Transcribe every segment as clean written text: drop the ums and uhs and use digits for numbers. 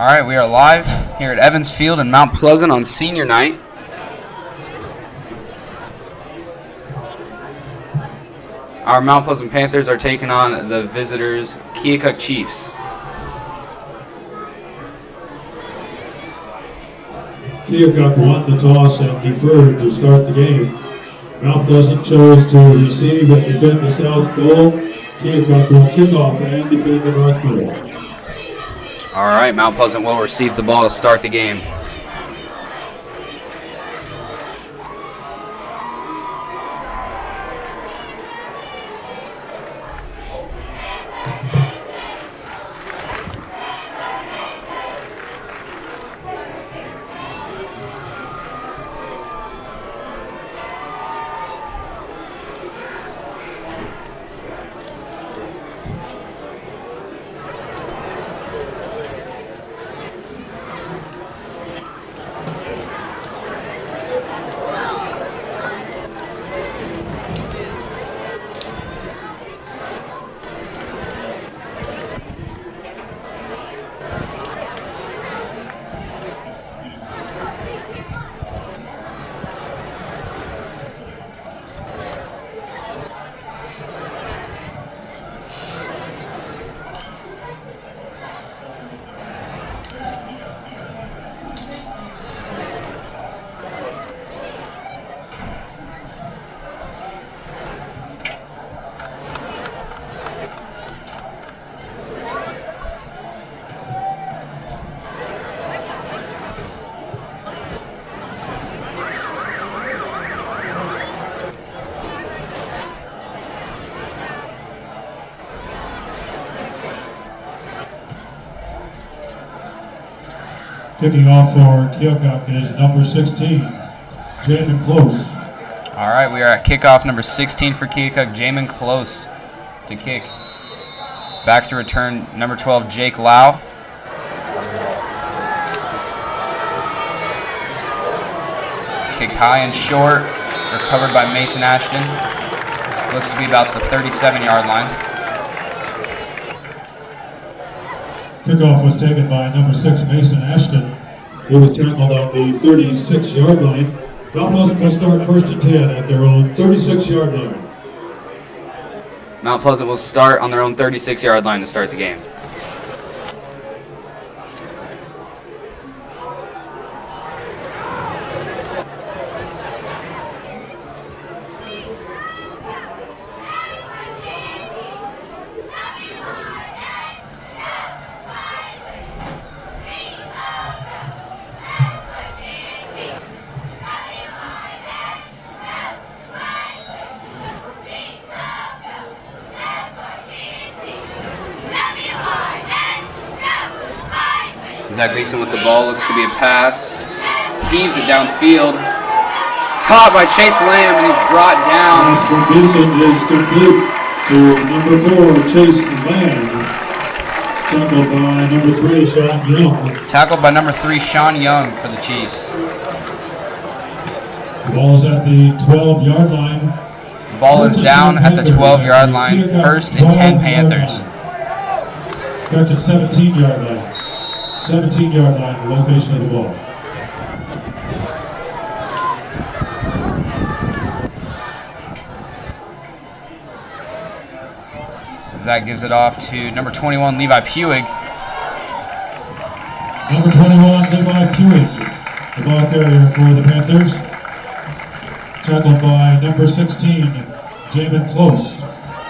All right, we are live here at Evans Field in Mount Pleasant on senior night. Our Mount Pleasant Panthers are taking on the visitors' Keokuk Chiefs. Keokuk won the toss and deferred to start the game. Mount Pleasant chose to receive and defend the south goal. Keokuk will kick off and defend the north goal. All right, Mount Pleasant will receive the ball to start the game. Kicking off for Keokuk is number 16, Jamin Close. All right, we are at kickoff number 16 for Keokuk, Jamin Close to kick. Back to return number 12, Jake Lau. Kicked high and short, recovered by Mason Ashton. Looks to be about the 37-yard line. Kickoff was taken by number 6, Mason Ashton. He was tackled on the 36-yard line. Mount Pleasant will start first and 10 at their own 36-yard line. Mount Pleasant will start on their own 36-yard line to start the game. Zach Mason with the ball, looks to be a pass. Heaves it downfield. Caught by Chase Lamb, and he's brought down. Mason is complete to number 4, Chase Lamb. Tackled by number 3, Sean Young. Tackled by number 3, Sean Young for the Chiefs. The ball is at the 12-yard line. The ball is down at the 12-yard line. First and 10 Panthers. Back to 17-yard line. 17-yard line, the location of the ball. Zach gives it off to number 21, Levi Puig. Number 21, Levi Puig, the ball carrier for the Panthers. Tackled by number 16, Jamin Close.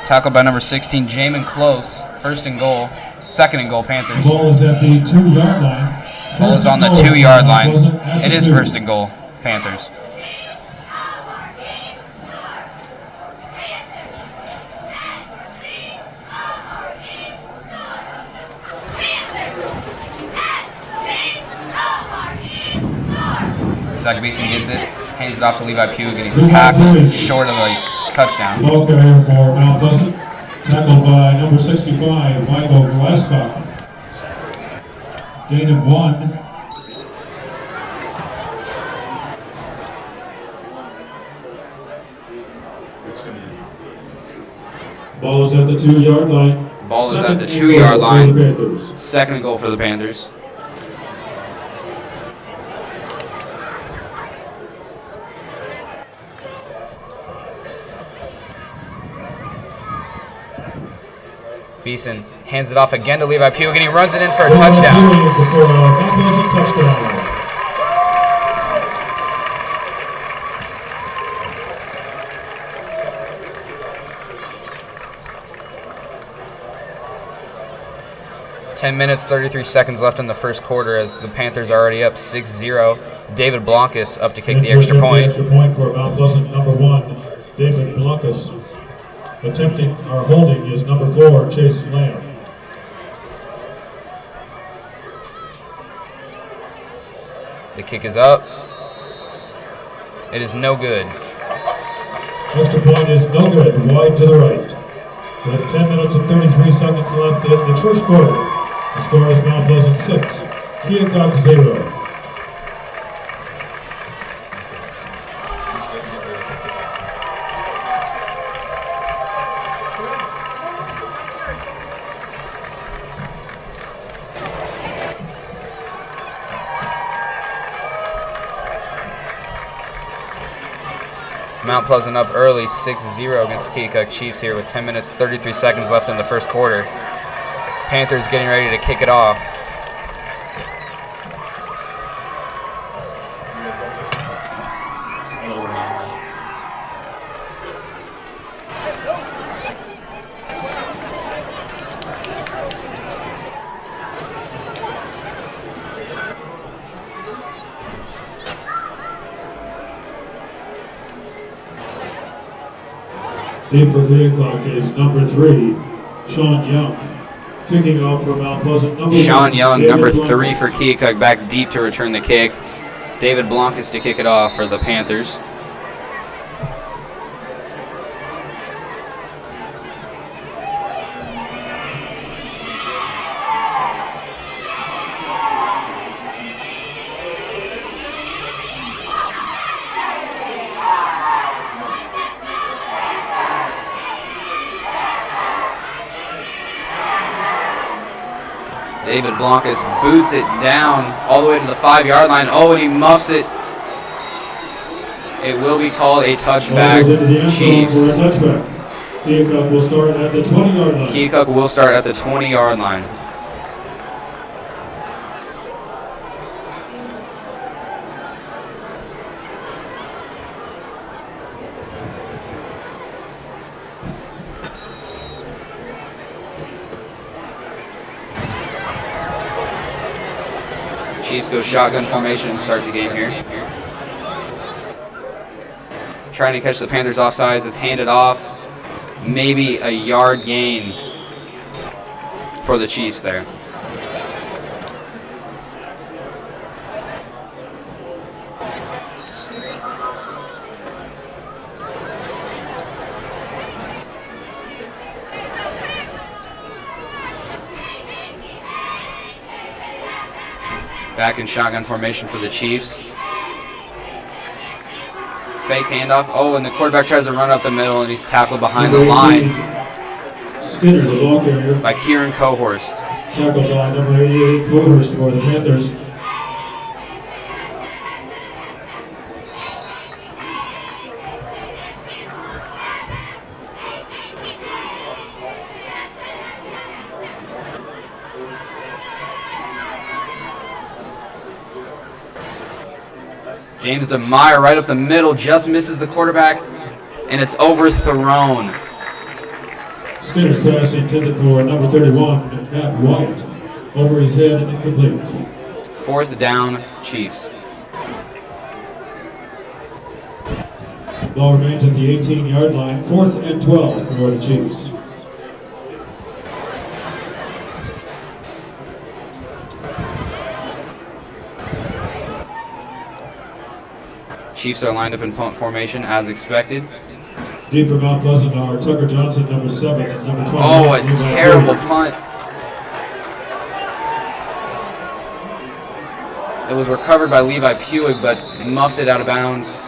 Tackled by number 16, Jamin Close. First and goal. Second and goal, Panthers. The ball is at the 2-yard line. Ball is on the 2-yard line. It is first and goal, Panthers. Zach Mason gets it, hands it off to Levi Puig, and he's tackled short of the touchdown. Ball carrier for Mount Pleasant. Tackled by number 65, Michael Glasscock. Gain of 1. Ball is at the 2-yard line. Ball is at the 2-yard line. Second and goal for the Panthers. Beeson hands it off again to Levi Puig, and he runs it in for a touchdown. For a Mount Pleasant touchdown. 10 minutes, 33 seconds left in the first quarter as the Panthers are already up 6-0. David Blancas up to kick the extra point. Extra point for Mount Pleasant, number 1, David Blancas. Attempting or holding is number 4, Chase Lamb. The kick is up. It is no good. Extra point is no good, wide to the right. With 10 minutes and 33 seconds left in the first quarter. The score is Mount Pleasant 6, Keokuk 0. Mount Pleasant up early, 6-0 against the Keokuk Chiefs here with 10 minutes, 33 seconds left in the first quarter. Panthers getting ready to kick it off. Deep for Keokuk is number 3, Sean Young. Kicking off for Mount Pleasant, number 1. Sean Young, David number Blancas. 3 for Keokuk, back deep to return the kick. David Blancas to kick it off for the Panthers. David Blancas boots it down all the way to the 5-yard line. Oh, and he muffs it. It will be called a touchback. Chiefs. For a touchback. Keokuk will start at the 20-yard line. Keokuk will start at the 20-yard line. Chiefs go shotgun formation and start the game here. Trying to catch the Panthers offsides. It's handed off. Maybe a yard gain for the Chiefs there. Back in shotgun formation for the Chiefs. Fake handoff. Oh, and the quarterback tries to run up the middle, and he's tackled behind the line Skinner, the ball carrier. by Kieran Cohorst. Tackled by number 88, Cohorst for the Panthers. James DeMeyer right up the middle, just misses the quarterback, and it's overthrown. Skinner's pass intended for number 31, Matt White. Over his head and incomplete. 4th down, Chiefs. Ball remains at the 18-yard line. 4th and 12 for the Chiefs. Chiefs are lined up in punt formation as expected. Deep for Mount Pleasant are Tucker Johnson, number 7, number 12. Oh, a terrible punt. It was recovered by Levi Puig, but muffed it out of bounds.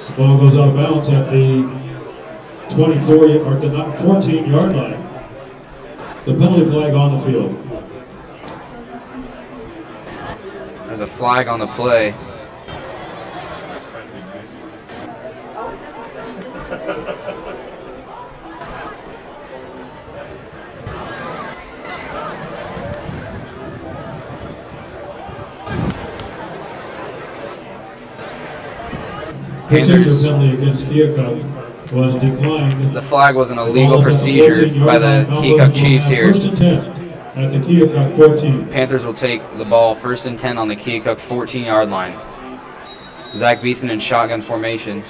The ball goes out of bounds at the 24 or the 14-yard line. The penalty flag on the field. There's a flag on the play. Panthers. penalty against Keokuk was declined. The flag was an illegal procedure by the Keokuk Chiefs here. First and 10 at the Keokuk 14. Panthers will take the ball 1st and 10 on the Keokuk 14-yard line. Zach Beeson in shotgun formation.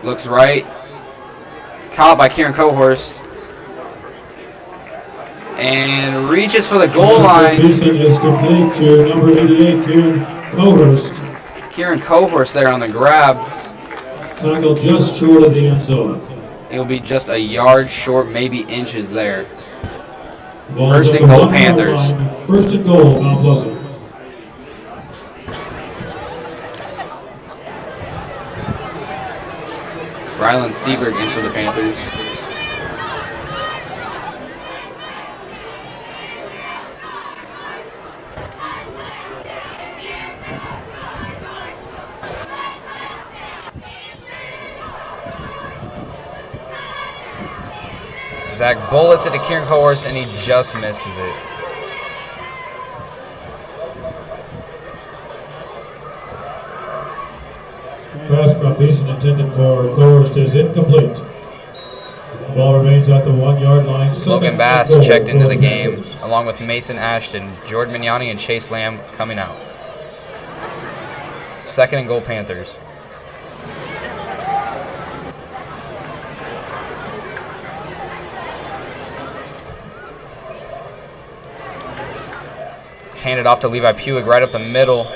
Looks right. Caught by Kieran Cohorst. And reaches for the goal line. Beeson is complete to number 88, Kieran Cohorst. Kieran Cohorst there on the grab. Tackle just short of the end zone. It'll be just a yard short, maybe inches there. Ball First at and the goal, 1 yard Panthers. line. First and goal, Mount Pleasant. Rylan Seberg in for the Panthers. Zach bullets it to Kieran Cohorst, and he just misses it. Pass from Beeson intended for Cohorst is incomplete. The ball remains at the 1 yard line. Logan Bass checked into the game, along with Mason Ashton, Jordan Mignani, and Chase Lamb coming out. 2nd and goal, Panthers. Handed off to Levi Puig right up the middle,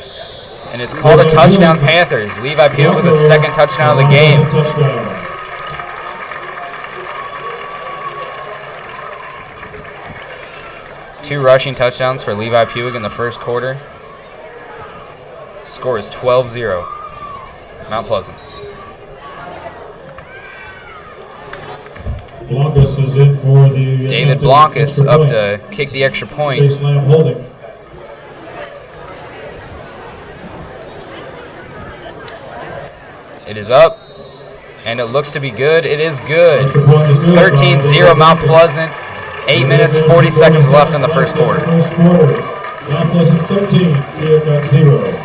and it's called a touchdown, Panthers. Levi Puig with the 2nd touchdown of the game. Two rushing touchdowns for Levi Puig in the 1st quarter. Score is 12-0. Mount Pleasant. Blancas is in for the David Blancas up to kick the extra point. Chase Lamb holding. It is up, and it looks to be good. It is good. 13-0 Mount Pleasant. 8 minutes, 40 seconds left in the 1st quarter. Mount Pleasant 13, Keokuk 0.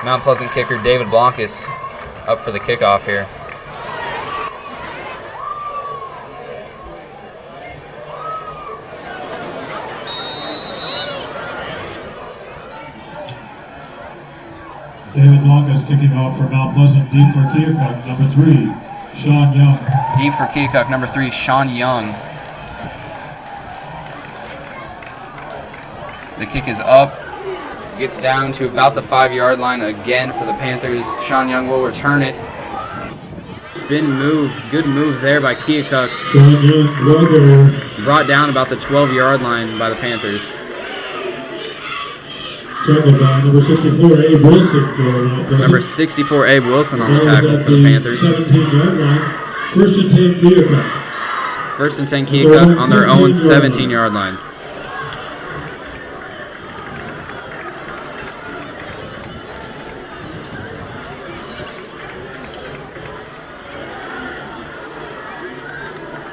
Mount Pleasant kicker David Blancas up for the kickoff here. David Blancas kicking off for Mount Pleasant, deep for Keokuk, number 3, Sean Young. Deep for Keokuk, number 3, Sean Young. The kick is up. Gets down to about the 5-yard line again for the Panthers. Sean Young will return it. Spin move. Good move there by Keokuk. Sean Young, brought down about the 12-yard line by the Panthers. Tackled by number 64, Abe Wilson. Number 64, Abe Wilson on the tackle for the Panthers. 17-yard line. First and 10 Keokuk. First and 10 Keokuk on their own 17-yard line.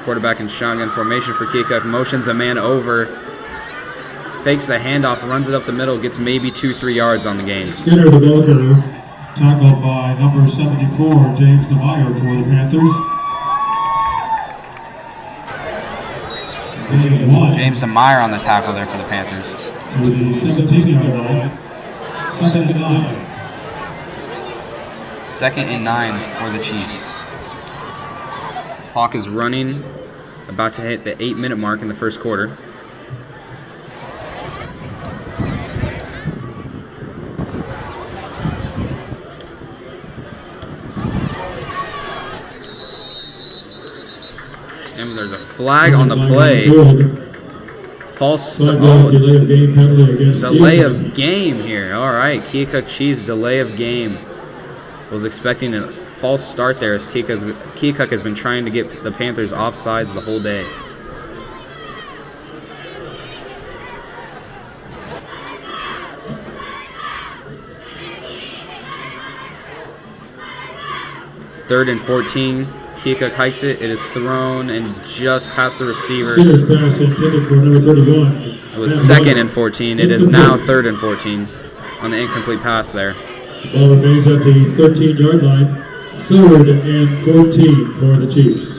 Quarterback in shotgun formation for Keokuk. Motions a man over. Fakes the handoff, runs it up the middle, gets maybe 2-3 yards on the game. Skinner the Belker, tackled by number 74, James DeMeyer for the Panthers. James DeMeyer on the tackle there for the Panthers. To the 17-yard line. 2nd and 9. 2nd and 9 for the Chiefs. Clock is running, about to hit the 8-minute mark in the first quarter. And there's a flag on the play. False delay of game here. All right, Keokuk Chiefs delay of game. Was expecting a false start there as Keokuk has been trying to get the Panthers offsides the whole day. Third and 14. Keokuk hikes it. It is thrown and just past the receiver. It was second and 14. It is now third and 14 on the incomplete pass there. The ball remains at the 13-yard line. Third and 14 for the Chiefs.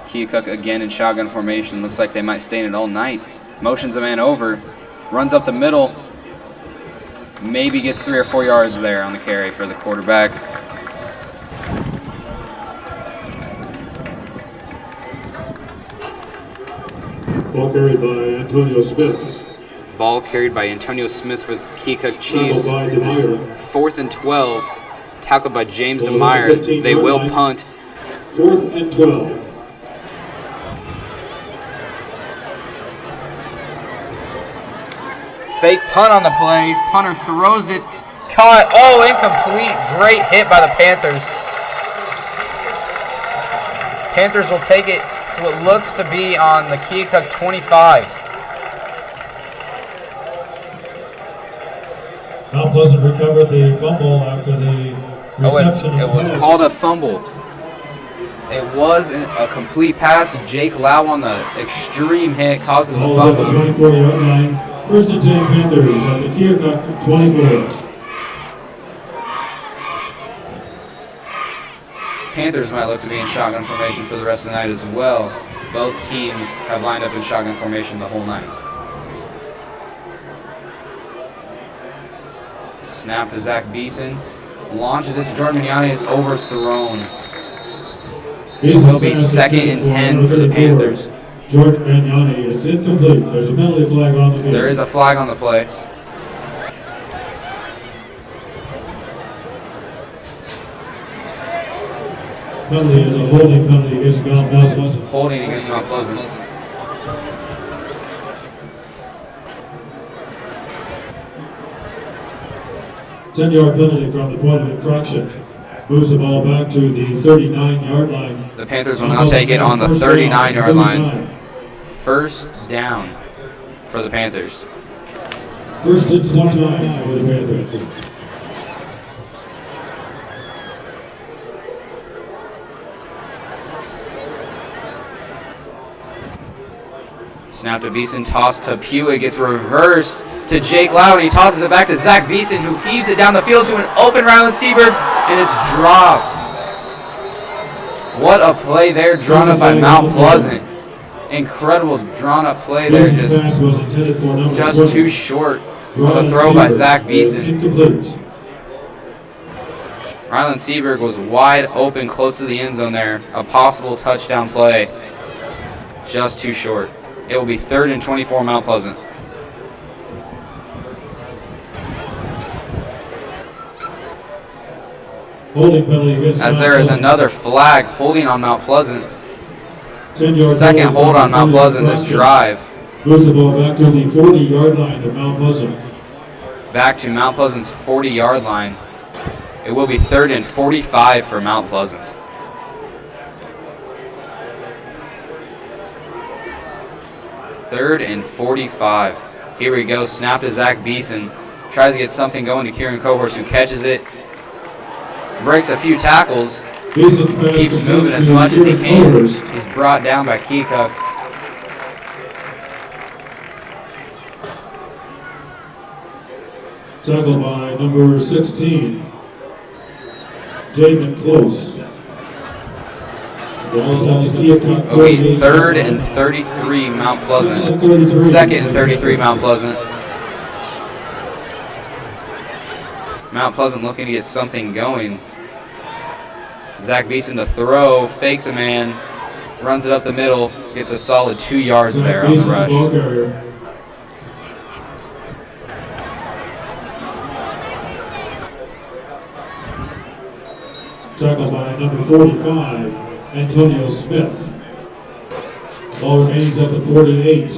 Keokuk again in shotgun formation. Looks like they might stay in it all night. Motions a man over. Runs up the middle. Maybe gets 3 or 4 yards there on the carry for the quarterback. Ball carried by Antonio Smith. Ball carried by Antonio Smith for the Keokuk Chiefs. It is 4th and 12. Tackled by James DeMeyer. They will punt. 4th and 12. Fake punt on the play. Punter throws it. Caught. Oh, incomplete. Great hit by the Panthers. Panthers will take it to what looks to be on the Keokuk 25. Mount Pleasant recovered the fumble after the reception. It was called a fumble. It was a complete pass. Jake Lau on the extreme hit causes the fumble. 24-yard line. First and 10 Panthers at the Keokuk 24. Panthers might look to be in shotgun formation for the rest of the night as well. Both teams have lined up in shotgun formation the whole night. Snap to Zach Beeson. Launches it to Jordan Mignani. It's overthrown. It will be 2nd and 10 for the Panthers. George Magnani is incomplete. There's a penalty flag on the field. There is a flag on the play. Penalty is a holding penalty against Mount Pleasant. Holding against Mount Pleasant. Ten-yard penalty from the point of infraction. Moves the ball back to the 39-yard line. The Panthers will now take it on the 39-yard line. First down for the Panthers. First and 29 for the Panthers. Snap to Beeson, toss to Pugh. It gets reversed to Jake Lau, and he tosses it back to Zach Beeson, who heaves it down the field to an open Ryland Seaberg, and it's dropped. What a play there, drawn up by Mount Pleasant. Incredible drawn-up play there, just too short of a throw by Zach Beeson. Ryland Seaberg was wide open, close to the end zone there. A possible touchdown play, just too short. It will be 3rd and 24 Mount Pleasant. As there is another flag holding on Mount Pleasant. Second hold on Mount Pleasant this drive. Moves the ball back to the 40-yard line of Mount Pleasant. Back to Mount Pleasant's 40-yard line. It will be 3rd and 45 for Mount Pleasant. 3rd and 45. Here we go. Snap to Zach Beeson. Tries to get something going to Kieran Cohorst, who catches it. Breaks a few tackles. Keeps moving as much as he can. He's brought down by Keokuk. Tackled by number 16, Jaden Close. Ball's on the Keokuk It'll be 48. third and 33 Mount Pleasant. Second and 33 Mount Pleasant. Mount Pleasant looking to get something going. Zach Beeson to throw, fakes a man, runs it up the middle, gets a solid 2 yards there on the rush. Tackled by number 45, Antonio Smith. Ball remains at the 48.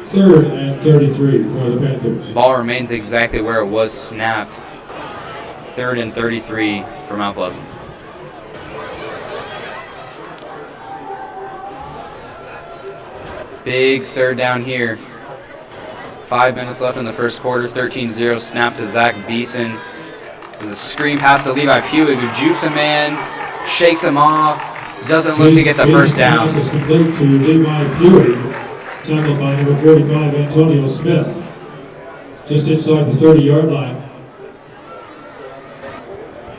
Third and 33 for the Panthers. Ball remains exactly where it was snapped. Third and 33 for Mount Pleasant. Big third down here. 5 minutes left in the first quarter. 13-0 snap to Zach Beeson. There's a screen pass to Levi Puig, who jukes a man, shakes him off, doesn't look to get the first down. Pass is complete to Levi Puig, tackled by number 45, Antonio Smith, just inside the 30-yard line.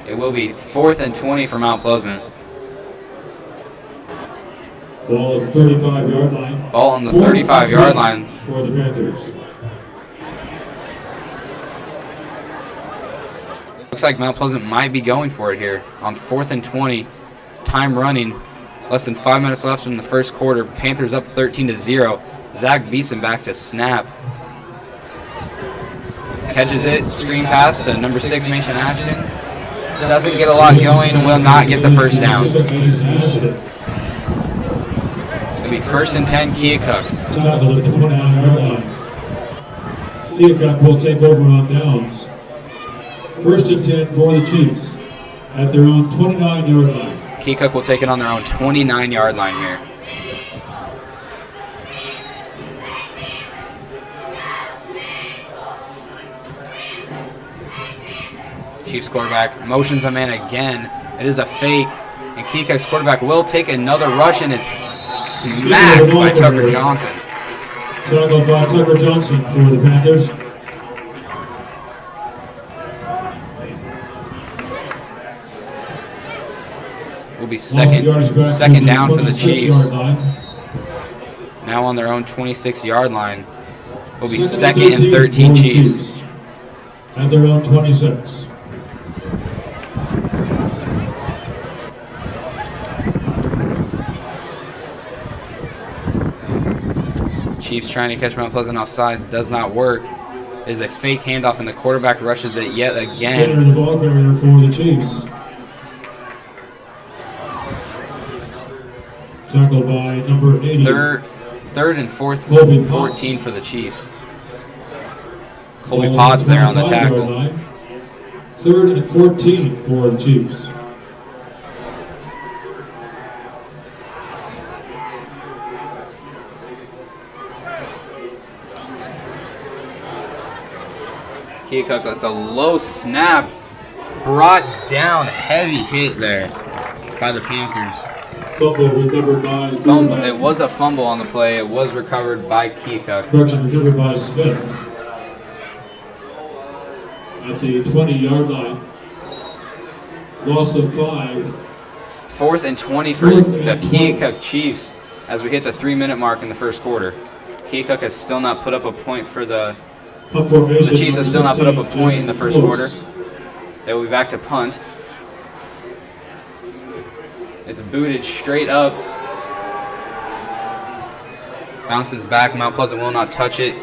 It will be 4th and 20 for Mount Pleasant. Ball at the 35-yard line. Ball on the 35-yard line. For the Panthers. Looks like Mount Pleasant might be going for it here on 4th and 20. Time running. Less than 5 minutes left in the first quarter. Panthers up 13-0. Zach Beeson back to snap. Catches it. Screen pass to number 6, Mason Ashton. Doesn't get a lot going. Will not get the first down. It'll be 1st and 10, Keokuk. Tackled at the 29-yard line. Keokuk will take over on downs. 1st and 10 for the Chiefs at their own 29-yard line. Keokuk will take it on their own 29-yard line here. Chiefs quarterback motions a man again. It is a fake, and Keokuk's quarterback will take another rush, and it's smacked by Tucker Johnson. Tackled by Tucker Johnson for the Panthers. Will be second down for the Chiefs. Now on their own 26-yard line. Will be 2nd and 13 Chiefs. At their own 26. Chiefs trying to catch Mount Pleasant off sides. Does not work. It is a fake handoff, and the quarterback rushes it yet again. Skinner, the ball carrier for the Chiefs. Tackled by number 80. Third and 14 for the Chiefs. Colby Potts there on the tackle. 3rd and 14 for the Chiefs. Keokuk, that's a low snap. Brought down, heavy hit there by the Panthers. Fumble recovered by Fumble. It was a fumble on the play. It was recovered by Keokuk. Correction recovered by Smith. At the 20-yard line. Loss of 5. 4th and 20 for the Keokuk Chiefs as we hit the 3-minute mark in the first quarter. Keokuk has still not put up a point for the Chiefs have still not put up a point in the first quarter. They will be back to punt. It's booted straight up. Bounces back. Mount Pleasant will not touch it.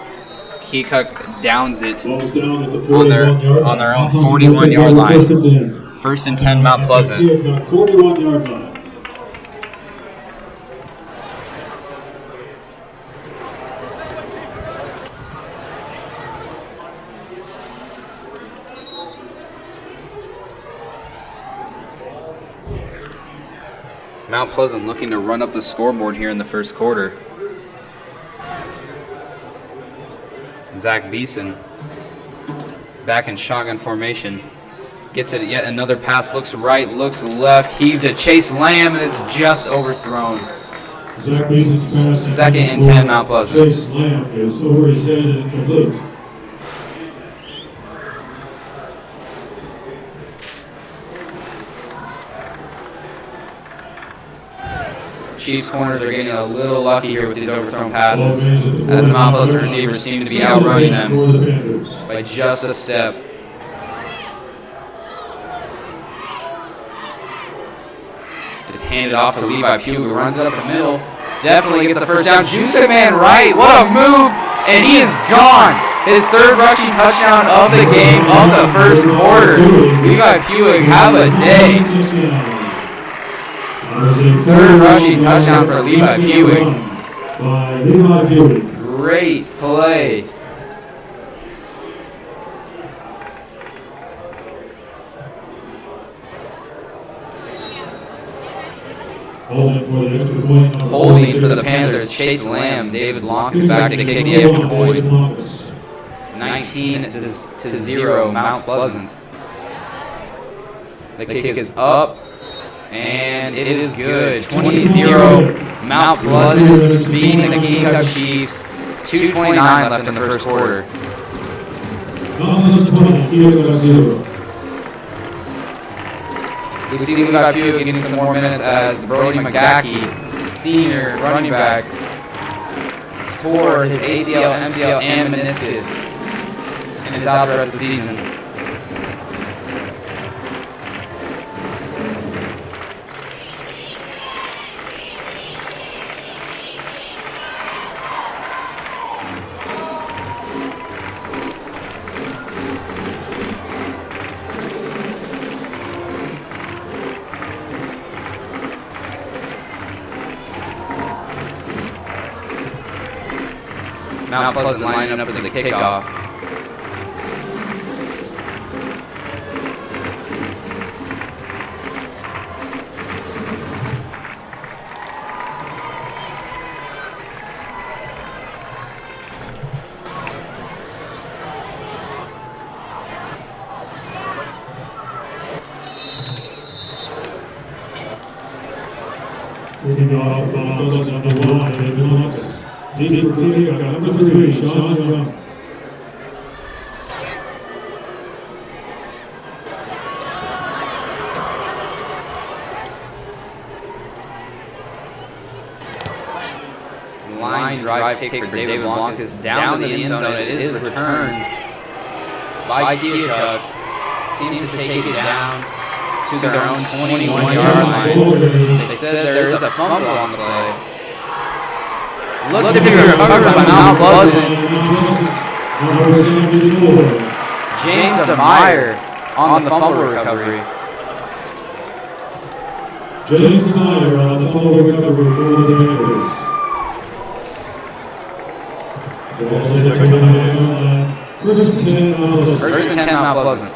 Keokuk downs it on their own 41-yard line. 1st and 10, Mount Pleasant. 41-yard line. Mount Pleasant looking to run up the scoreboard here in the first quarter. Zach Beeson back in shotgun formation. Gets it yet another pass. Looks right, looks left. Heaved to Chase Lamb, and it's just overthrown. Zach Beeson's pass. 2nd and 10, Mount Pleasant. Chase Lamb is over his head and incomplete. Chiefs corners are getting a little lucky here with these overthrown passes, as the Mount Pleasant receivers seem to be outrunning them by just a step. It's handed off to Levi Pugh, who runs it up the middle. Definitely gets a first down. Juice it, man, right. What a move. And he is gone. His third rushing touchdown of the game of the first quarter. Levi Pugh, have a day. Third rushing touchdown for Levi Pugh. Great play. Holding for the Panthers, Chase Lamb. David Lonk is back to kick the extra point. 19-0, Mount Pleasant. The kick is up, and it is good. 20-0, Mount Pleasant beating the Keokuk Chiefs. 2:29 left in the first quarter. We see Levi Pugh getting some more minutes as Brody McGackey, senior running back, tore his ACL, MCL, and meniscus and is out the rest of the season. Mount Pleasant lining up for the kickoff. Kicking off from Mount Pleasant number 1, David Lonk. Deep for Keokuk, number 3, Sean Young. Line drive kick for David Lonk is down to the end zone. It is returned by Keokuk. Seems to take it down to their own 21-yard line. They said there is a fumble on the play. Looks to be recovered by Mount Pleasant. James DeMeyer on the fumble recovery. James DeMeyer on the fumble recovery for the Panthers. First and 10 Mount Pleasant.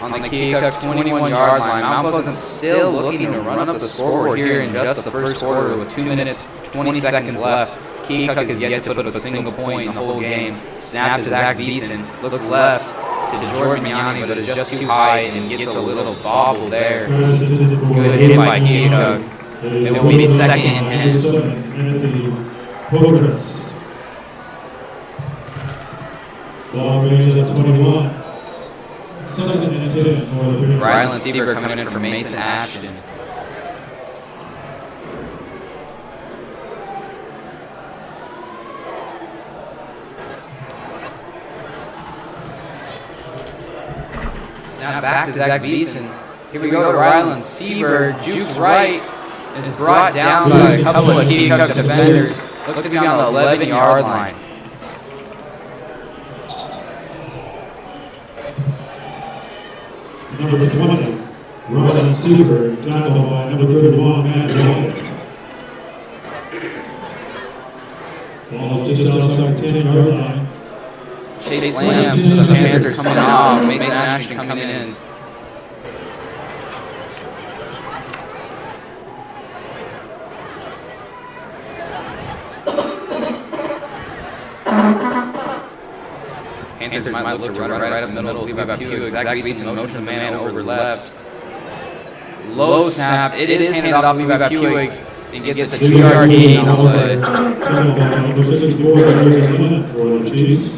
On the Keokuk 21-yard line, Mount Pleasant still looking to run up the scoreboard here in just the first quarter with 2 minutes, 20 seconds left. Keokuk has yet to put up a single point in the whole game. Snap to Zach Beeson, looks left to Jordan Miani, but is just too high and gets a little bobble there. Good hit by Keokuk. It will be second and 10. Ball range at 21. Second and 10. Rylan Seaver coming in for Mason Ashton. Snap back to Zach Beeson. Here we go to Rylan Seaver. Jukes right. Is brought down by a couple of Keokuk defenders. Looks to be on the 11-yard line. Number 20, Rylan Seaver, tackled by number 31, Matt Wyatt. Ball just outside the 10-yard line. Chase Lamb for the Panthers coming off. Mason Ashton coming in. Panthers might look to run right up the middle. Levi Pugh, Zach Beeson motions a man over left. Low snap. It is handed off to Levi Pugh and gets a 2-yard gain on the play. Number 64 for the Chiefs.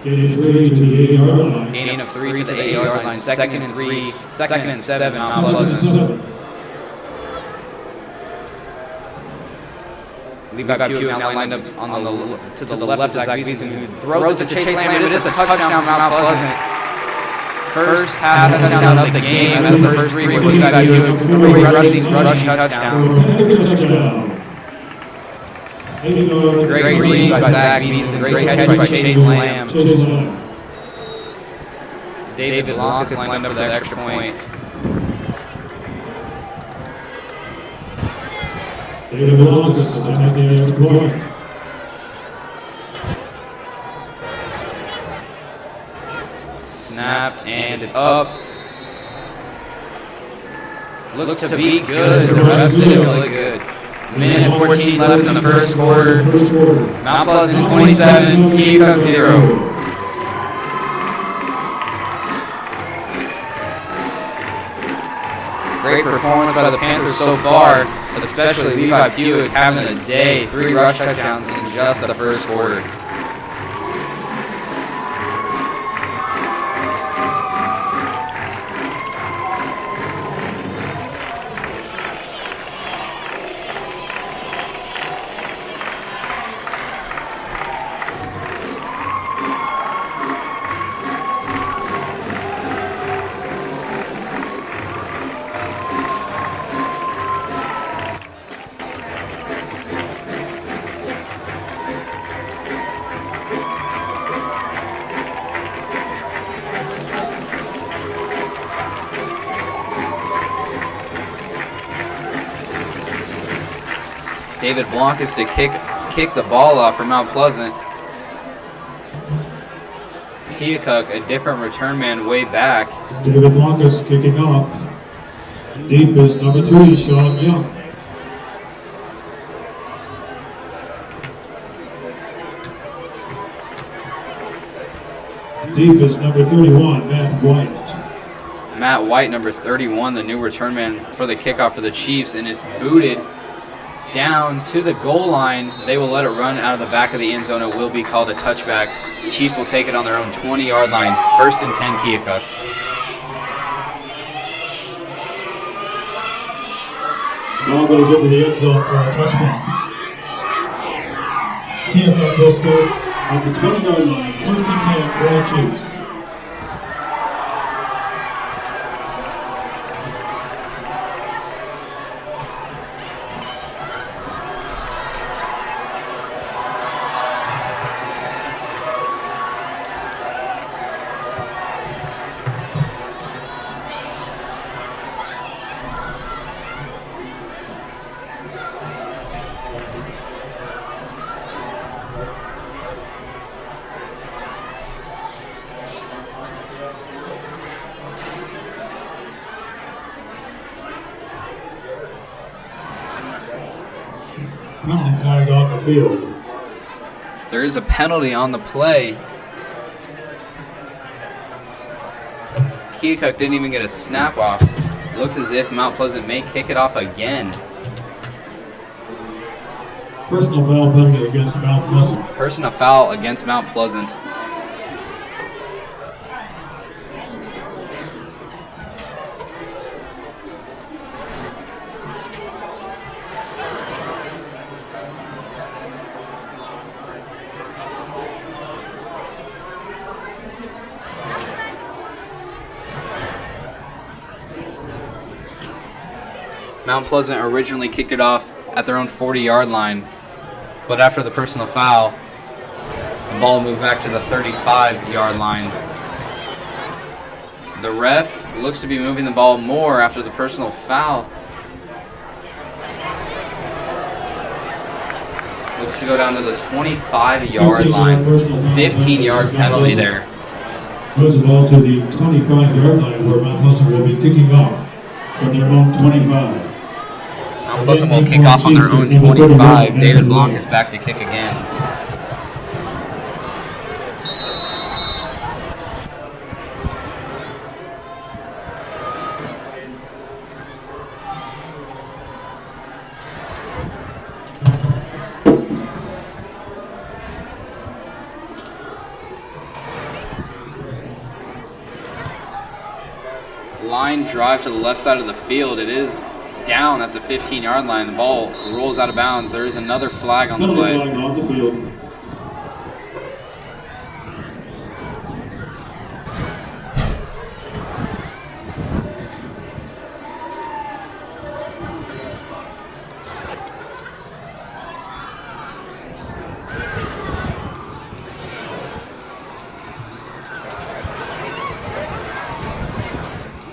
Gain of 3 to the 8-yard line. Gain of 3 to the 8-yard line. Second and 3. Second and 7. Mount Second and Pleasant. 7. Levi Pewitt now lined up on to the left of Zach Beeson, who throws it to Chase Lamb. It is a touchdown for Mount Pleasant. First pass touchdown of the game. That's the first 3 with Levi Pewitt. 3 rushing touchdowns. Great read by Zach Beeson. Great catch by Chase Lamb. David Lonkus lined up for the extra point. David Lonkus attempting the extra point. Snapped and it's up. Looks to be good. The refs did it really good. Minute 14 left in the first quarter. Mount Pleasant 27, Keokuk 0. Great performance by the Panthers so far, especially Levi Pewitt having a day. 3 rush touchdowns in just the first quarter. David Blankus to kick the ball off for Mount Pleasant. Keokuk, a different return man way back. David Blankus kicking off. Deep is number 3, Sean Young. Deep is number 31, Matt White. Matt White, number 31, the new return man for the kickoff for the Chiefs, and it's booted down to the goal line. They will let it run out of the back of the end zone. It will be called a touchback. The Chiefs will take it on their own 20-yard line. 1st and 10, Keokuk. Ball goes into the end zone for a touchdown. Keokuk will score at the 20-yard line. 1st and 10 for the Chiefs. Penalty flag on the field. There is a penalty on the play. Keokuk didn't even get a snap off. Looks as if Mount Pleasant may kick it off again. Personal foul penalty against Mount Pleasant. Personal foul against Mount Pleasant. Mount Pleasant originally kicked it off at their own 40-yard line, but after the personal foul, the ball moved back to the 35-yard line. The ref looks to be moving the ball more after the personal foul. Looks to go down to the 25-yard line. 15-yard penalty there. Moves the ball to the 25-yard line where Mount Pleasant will be kicking off from their own 25. Mount Pleasant will kick off on their own 25. David Blanc is back to kick again. drive to the left side of the field. It is down at the 15-yard line. The ball rolls out of bounds. There is another flag on the play. Flag on the field.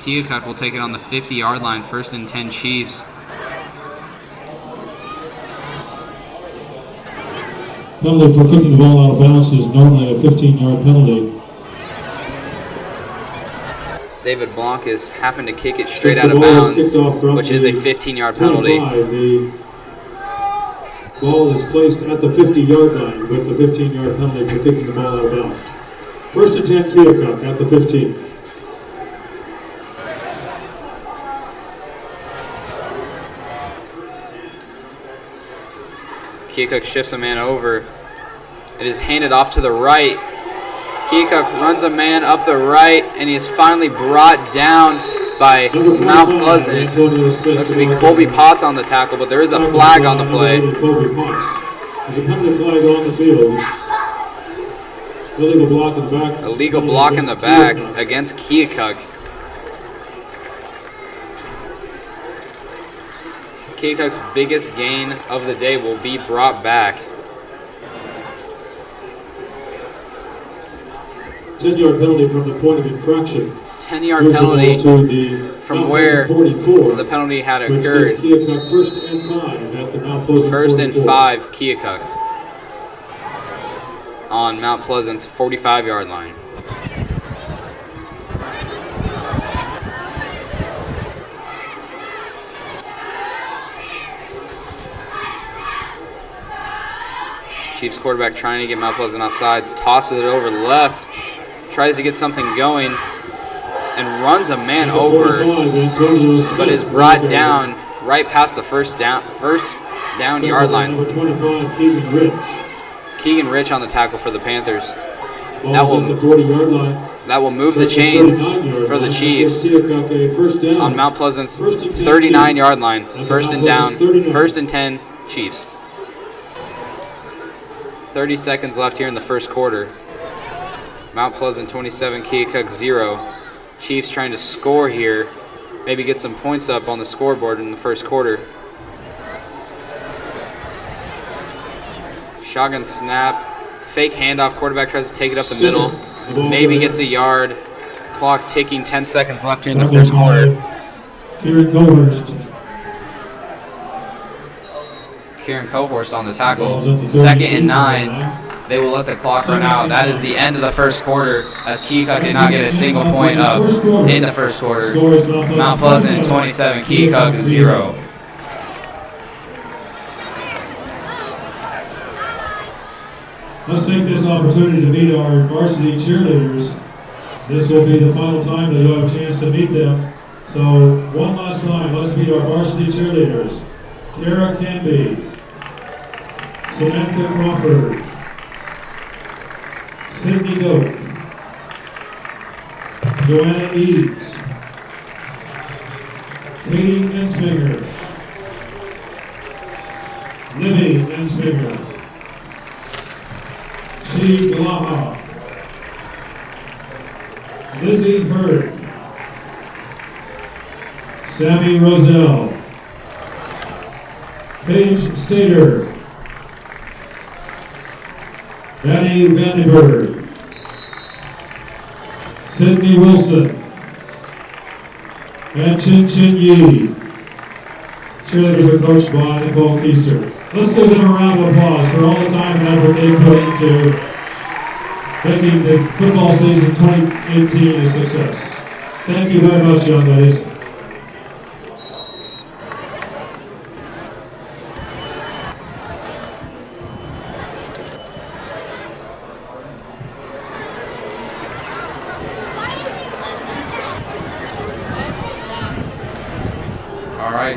Keokuk will take it on the 50-yard line, 1st and 10 Chiefs. Penalty for kicking the ball out of bounds is normally a 15-yard penalty. David Blancas happened to kick it straight out of bounds, which is a 15-yard penalty. The ball is placed at the 50-yard line with the 15-yard penalty for kicking the ball out of bounds. 1st and 10 Keokuk at the 15. Keokuk shifts a man over. It is handed off to the right. Keokuk runs a man up the right, and he is finally brought down by Mount Pleasant. Looks to be Colby Potts on the tackle, but there is a flag on the play. There's a penalty flag on the field. Illegal block in the back. Illegal block in the back against Keokuk. Keokuk's biggest gain of the day will be brought back. 10-yard penalty from the point of infraction. 10-yard penalty from where the penalty had occurred. Keokuk 1st and 5 at the Mount Pleasant 1st and 44. 5 Keokuk on Mount Pleasant's 45-yard line. Chiefs quarterback trying to get Mount Pleasant off sides, tosses it over left, tries to get something going, and runs a man over, but is brought down right past the first down yard line. Number 25, Keegan Rich. Keegan Rich on the tackle for the Panthers. Ball's at the 40-yard line. That will move the chains for the Chiefs on Mount Pleasant's 39-yard line. 1st and down, 1st and 10 Chiefs. 30 seconds left here in the first quarter. Mount Pleasant 27, Keokuk 0. Chiefs trying to score here. Maybe get some points up on the scoreboard in the first quarter. Shotgun snap. Fake handoff. Quarterback tries to take it up the middle. Maybe gets a yard. Clock ticking. 10 seconds left here in the first quarter. Kieran Cohorst on the tackle. 2nd and 9. They will let the clock run out. That is the end of the first quarter, as Keokuk did not get a single point up in the first quarter. Mount Pleasant 27, Keokuk 0. Let's take this opportunity to meet our varsity cheerleaders. This will be the final time that you'll have a chance to meet them. So one last time, let's meet our varsity cheerleaders. Kara Canby, Samantha Crawford, Sydney Doak, Joanna Eads, Katie Ensminger, Libby Ensminger, She Glaha, Lizzie Hurd, Sammy Roselle, Paige Stater, Danny Vandenberg, Sydney Wilson, and Chin Chin Yi. Cheerleaders are coached by Nicole Keister. Let's give them a round of applause for all the time and effort they put into making the football season 2018 a success. Thank you very much, young ladies.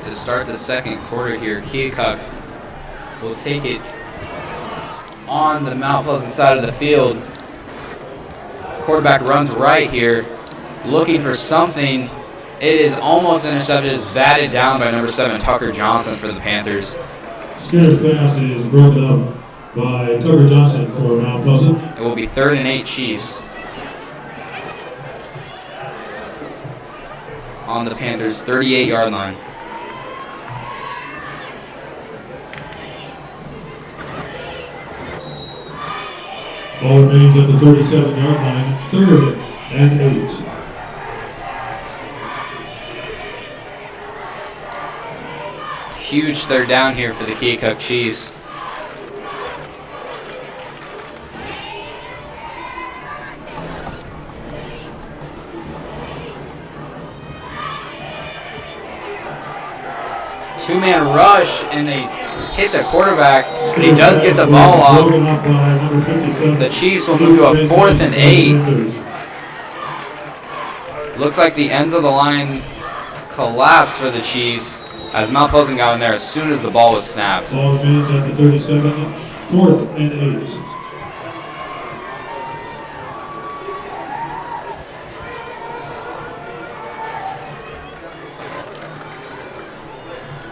To start the second quarter here, Keokuk will take it on the Mount Pleasant side of the field. Quarterback runs right here, looking for something, It is almost intercepted. It's batted down by number 7, Tucker Johnson for the Panthers. Skinner's pass is broken up by Tucker Johnson for Mount Pleasant. It will be 3rd and 8 Chiefs. On the Panthers' 38-yard line. Ball remains at the 37-yard line, 3rd and 8. Huge 3rd down here for the Keokuk Chiefs. Two-man rush, and they hit the quarterback, but he does get the ball off. The Chiefs will move to a 4th and 8. Looks like the ends of the line collapsed for the Chiefs as Mount Pleasant got in there as soon as the ball was snapped. Ball remains at the 37, 4th and 8.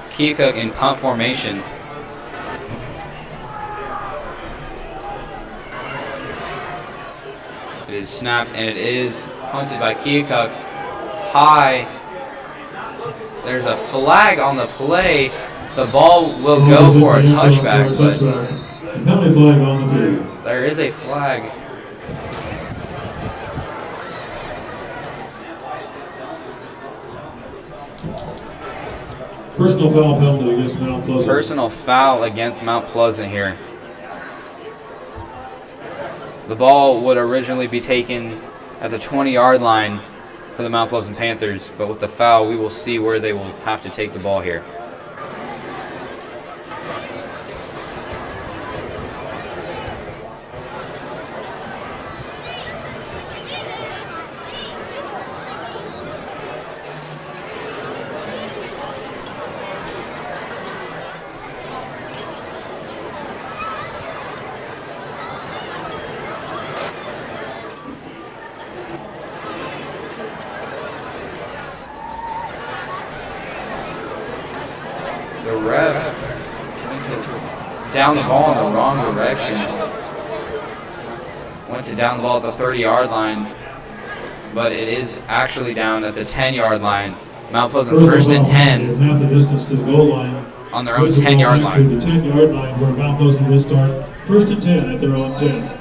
Keokuk in punt formation. It is snapped and it is punted by Keokuk. High. There's a flag on the play. The ball will go for a touchback, but penalty flag on the field. There is a flag. Personal foul penalty against Mount Pleasant. Personal foul against Mount Pleasant here. The ball would originally be taken at the 20-yard line for the Mount Pleasant Panthers, but with the foul, we will see where they will have to take the ball here. The ref went to down the ball in the wrong direction. Went to down the ball at the 30-yard line, but it is actually down at the 10-yard line. Mount Pleasant 1st and 10 is half the distance to the goal line. on their own 10-yard line. To the 10-yard line where Mount Pleasant will start 1st and 10 at their own 10.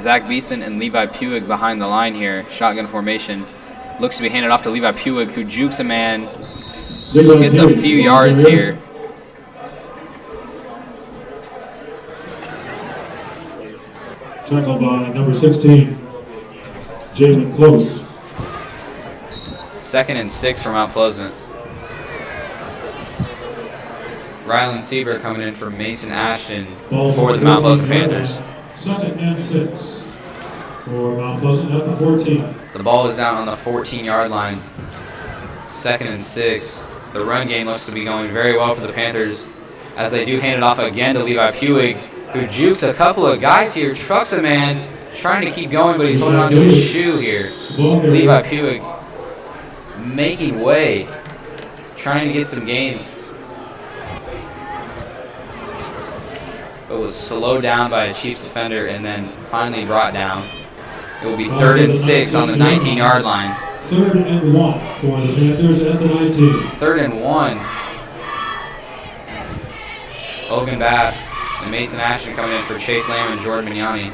Zach Beeson and Levi Puig behind the line here. Shotgun formation. Looks to be handed off to Levi Puig, who jukes a man. Gets a few yards here. Tackled by number 16, Jamin Close. 2nd and 6 for Mount Pleasant. Rylan Sieber coming in for Mason Ashton for the Mount Pleasant Panthers. 2nd and 6 for Mount Pleasant at the 14. The ball is down on the 14-yard line. 2nd and 6. The run game looks to be going very well for the Panthers as they do hand it off again to Levi Puig, who jukes a couple of guys here, trucks a man, trying to keep going, but he's holding on to his shoe here. Levi Puig making way, trying to get some gains, but was slowed down by a Chiefs defender and then finally brought down. It will be 3rd and 6 on the 19-yard line. 3rd and 1 for the Panthers at the 19. 3rd and 1. Logan Bass and Mason Ashton coming in for Chase Lamb and Jordan Mignani.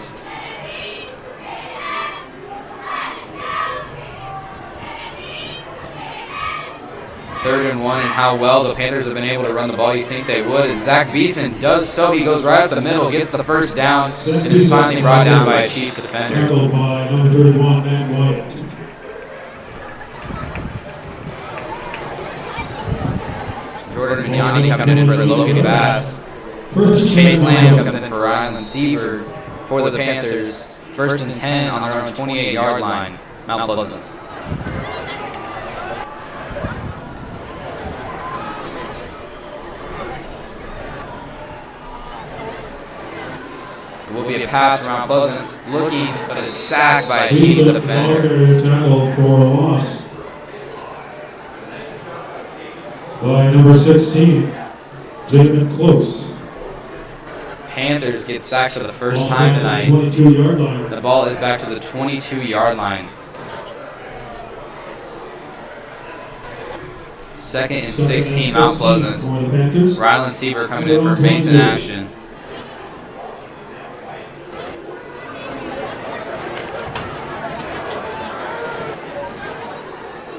Third and 1, and how well the Panthers have been able to run the ball. You think they would, and Zach Beeson does so. He goes right up the middle, gets the first down, and is finally brought down by a Chiefs defender. Tackled by number 31, Dan Wyatt. Jordan Mignani coming in for the Logan Bass. Chase Lamb comes in for Rylan Sieber for the Panthers. 1st and 10 on their own 28-yard line. Mount Pleasant. will be a pass from Mount Pleasant, looking, but a sack by a Chiefs Beeson defender. Walker tackled for a loss by number 16, Jamin Close. Panthers get sacked for the first time tonight. 22-yard line. The ball is back to the 22-yard line. 2nd and 16, Mount Pleasant. Rylan Seaver coming in for Mason Ashton.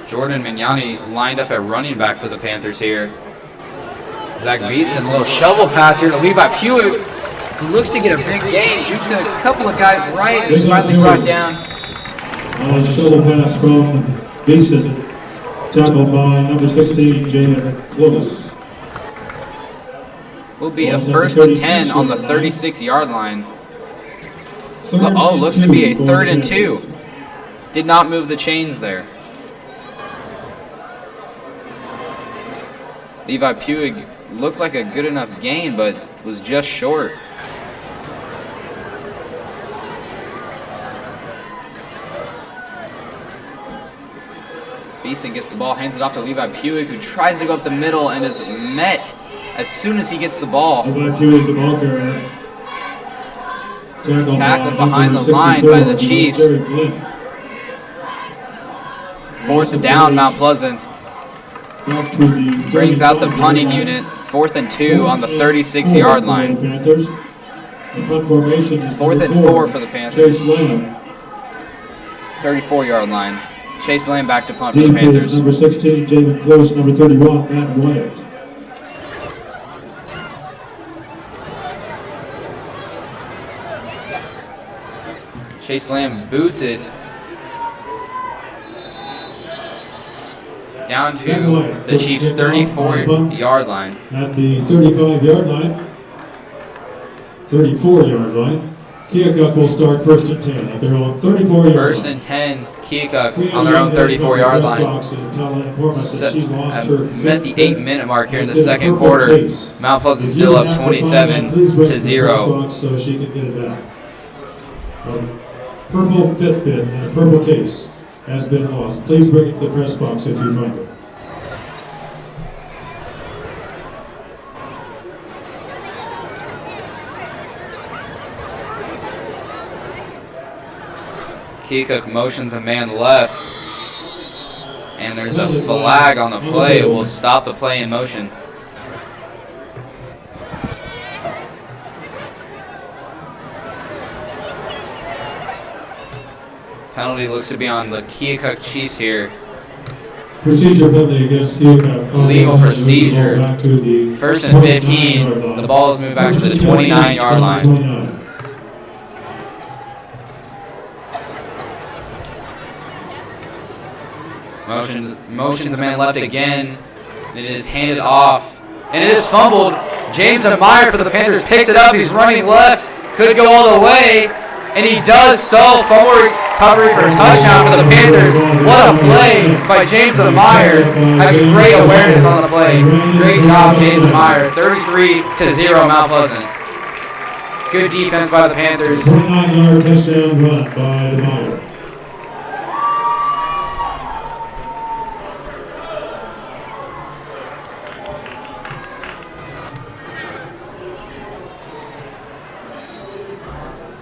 Jordan Mignani lined up at running back for the Panthers here. Zach Beeson, a little shovel pass here to Levi Puig, who looks to get a big gain. Shoots a couple of guys right, and he's finally brought down. Shovel pass from Beeson, tackled by number 16, Jamin Close. Will be a 1st and 10 on the 36-yard line. Oh, looks to be a 3rd and 2. Did not move the chains there. Levi Puig looked like a good enough gain, but was just short. Beeson gets the ball, hands it off to Levi Puig, who tries to go up the middle and is met as soon as he gets the ball. Levi Puig, the ball carrier. Tackled behind the line by the Chiefs. 4th down, Mount Pleasant. Brings out the punting unit. 4th and 2 on the 36-yard line. 4th and 4 for the Panthers. 34-yard line. Chase Lamb back to punt for the Panthers. Number 16, Jamin Close. Number 31, Matt Wyatt. Chase Lamb boots it down to the Chiefs' 34-yard line. At the 35-yard line, 34-yard line, Keokuk will start 1st and 10 at their own 34-yard line. 1st and 10, Keokuk on their own 34-yard line. Met the 8-minute mark here in the second quarter. Mount Pleasant still up 27-0. So she can get it back. Purple Fitbit and a purple case has been lost. Please bring it to the press box if you find it. Keokuk motions a man left, and there's a flag on the play. It will stop the play in motion. Penalty looks to be on the Keokuk Chiefs here. Procedure penalty against Keokuk. Legal procedure. 1st and 15. The ball is moved back to the 29-yard line. Motions a man left again. It is handed off. And it is fumbled. James Meyer for the Panthers picks it up. He's running left. Could go all the way. And he does so. Fumble recovery for a touchdown for the Panthers. What a play by James Meyer. Having great awareness on the play. Great job, James Meyer. 33-0 Mount Pleasant. Good defense by the Panthers. 29-yard touchdown run by Meyer.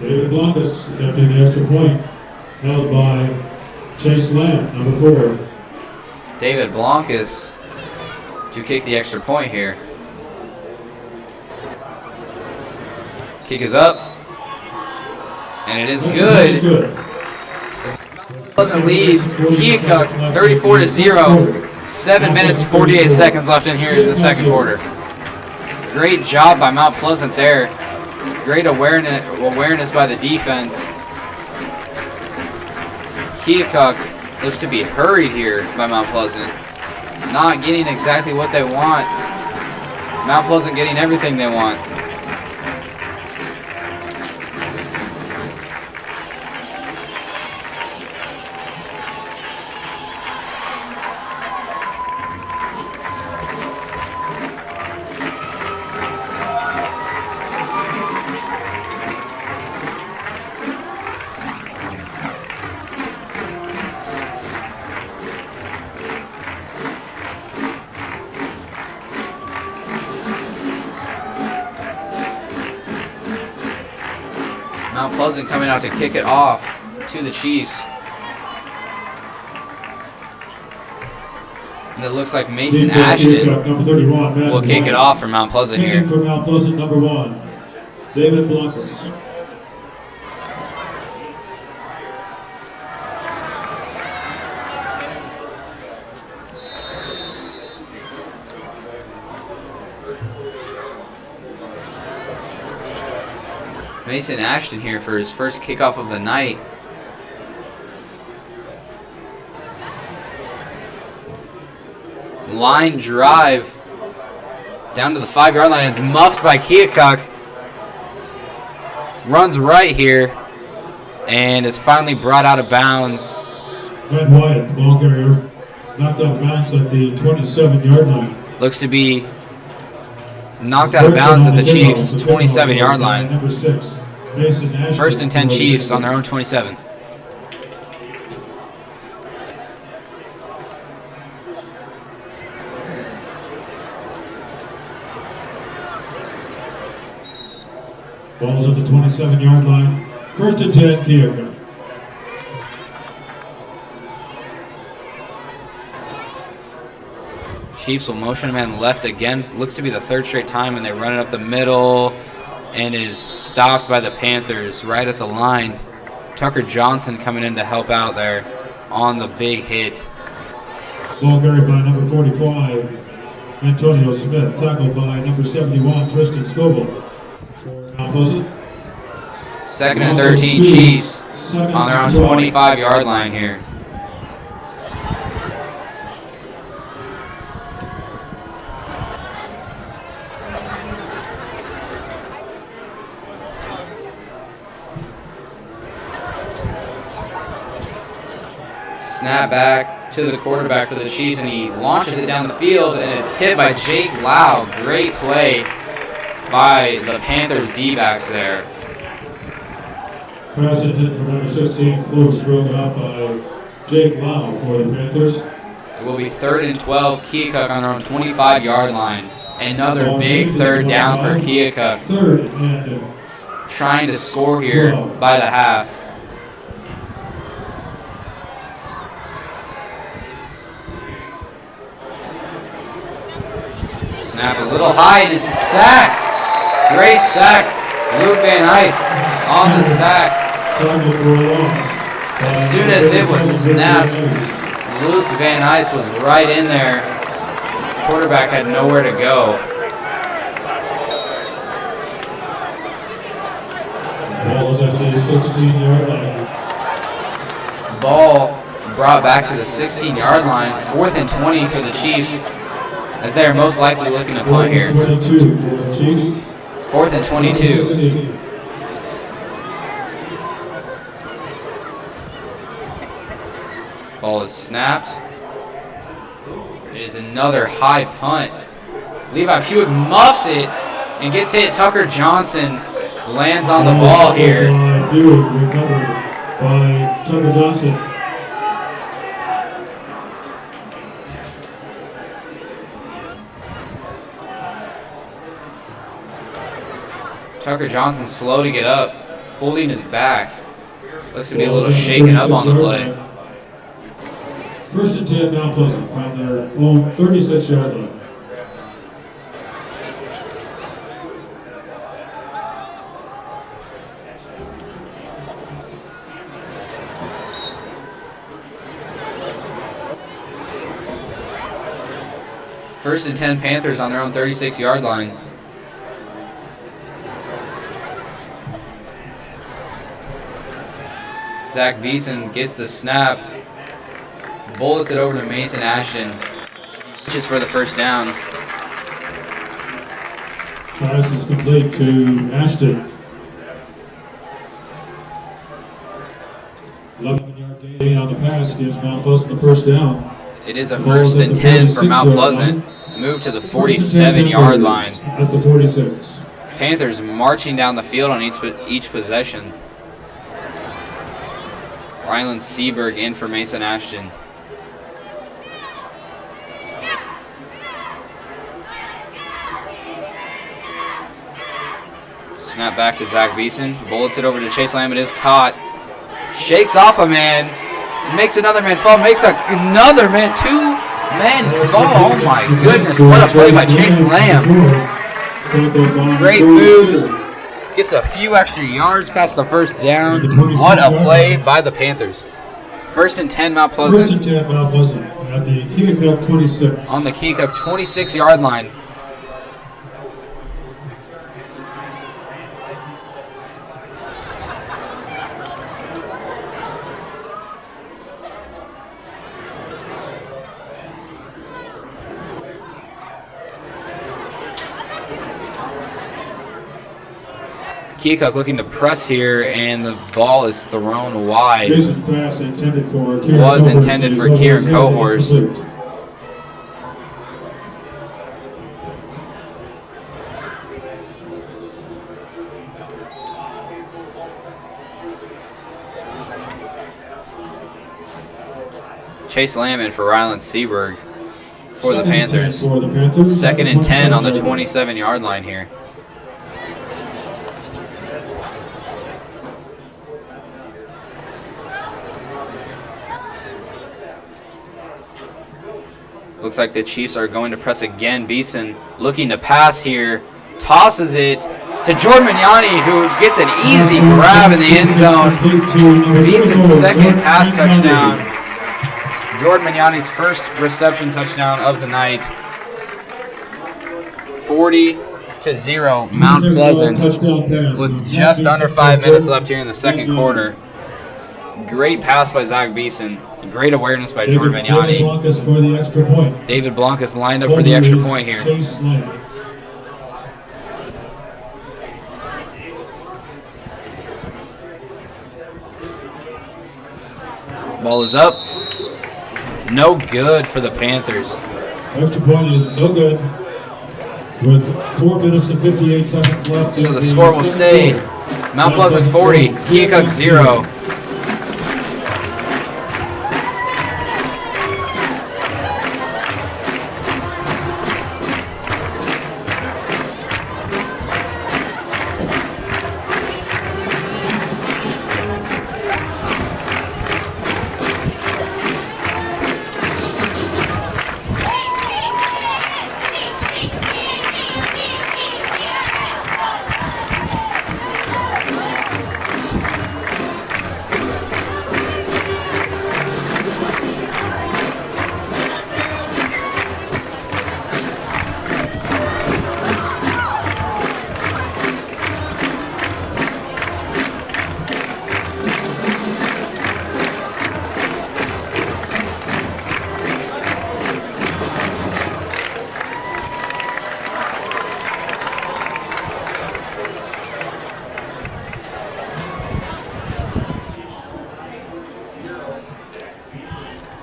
David Blancas attempting the extra point, held by Chase Lamb, number 4. David Blancas to kick the extra point here. Kick is up, and it is good. Pleasant leads Keokuk 34-0. 7 minutes 48 seconds left in here in the second quarter. Great job by Mount Pleasant there. Great awareness by the defense. Keokuk looks to be hurried here by Mount Pleasant. Not getting exactly what they want. Mount Pleasant getting everything they want. Mount Pleasant coming out to kick it off to the Chiefs. And it looks like Mason Ashton number 31, will kick it off for Mount Pleasant here. Kicking for Mount Pleasant, number 1, David Blancas. Mason Ashton here for his first kickoff of the night. Line drive down to the 5-yard line. It's muffed by Keokuk. Runs right here and is finally brought out of bounds. Red Wyatt, the ball carrier, knocked out of bounds at the 27-yard line. Looks to be knocked out of bounds at the Chiefs' 27-yard line. Number 6, Mason Ashton. First and 10 Chiefs on their own 27. Ball's at the 27-yard line. First and 10, Keokuk. Chiefs will motion man left again. Looks to be the third straight time, and they run it up the middle and is stopped by the Panthers right at the line. Tucker Johnson coming in to help out there on the big hit. Ball carried by number 45, Antonio Smith. Tackled by number 71, Tristan Scoble. Second and 13 Chiefs on their own 25-yard line here. Snap back to the quarterback for the Chiefs, and he launches it down the field, and it's tipped by Jake Lau. Great play by the Panthers D-backs there. Pass intended for number 16, close, broken up by Jake Lau for the Panthers. It will be 3rd and 12, Keokuk on their own 25-yard line. Another big third down for Keokuk. Third and trying to score here by the half. Snap a little high and it's sacked. Great sack. Luke Van Ice on the sack. As soon as it was snapped, Luke Van Ice was right in there. Quarterback had nowhere to go. Ball is at the 16-yard line. Ball brought back to the 16-yard line. 4th and 20 for the Chiefs, as they are most likely looking to punt here. 22 for the Chiefs. 4th and 22. Ball is snapped. It is another high punt. Levi Puig muffs it and gets hit. Tucker Johnson lands on the ball here. Recovered by Tucker Johnson. Tucker Johnson slow to get up, holding his back. Looks to be a little shaken up on the play. First and 10, Mount Pleasant on their own 36-yard line. First and 10 Panthers on their own 36-yard line. Zach Beeson gets the snap, bullets it over to Mason Ashton, just for the first down. Pass is complete to Ashton. 11-yard gain on the pass gives Mount Pleasant the first down. It is a first and 10 for Mount Pleasant. Move to the 47-yard line. At the 46. Panthers marching down the field on each possession. Rylan Seaberg in for Mason Ashton. Snap back to Zach Beeson. Bullets it over to Chase Lamb. It is caught. Shakes off a man. Makes another man fall. Makes another man. 2 men fall. Oh my goodness. What a play by Chase Lamb. Great moves. Gets a few extra yards past the first down. What a play by the Panthers. 1st and 10 Mount Pleasant. 1st and 10 Mount Pleasant at the Keokuk 26. On the Keokuk 26-yard line. Keokuk looking to press here, and the ball is thrown wide. Was intended for Kieran Cohorst. Chase Lamb in for Ryland Seaberg for the Panthers. 2nd and 10 on the 27-yard line here. Looks like the Chiefs are going to press again. Beeson looking to pass here. Tosses it to Jordan Mignani, who gets an easy grab in the end zone. Beeson's 2nd pass touchdown. Jordan Mignani's 1st reception touchdown of the night. 40-0 Mount Pleasant with just under 5 minutes left here in the 2nd quarter. Great pass by Zach Beeson. Great awareness by Jordan Mignani. David Blancas lined up for the extra point here. Ball is up. No good for the Panthers. Extra point is no good. With 4 minutes and 58 seconds left. So the score will stay Mount Pleasant 40, Keokuk 0.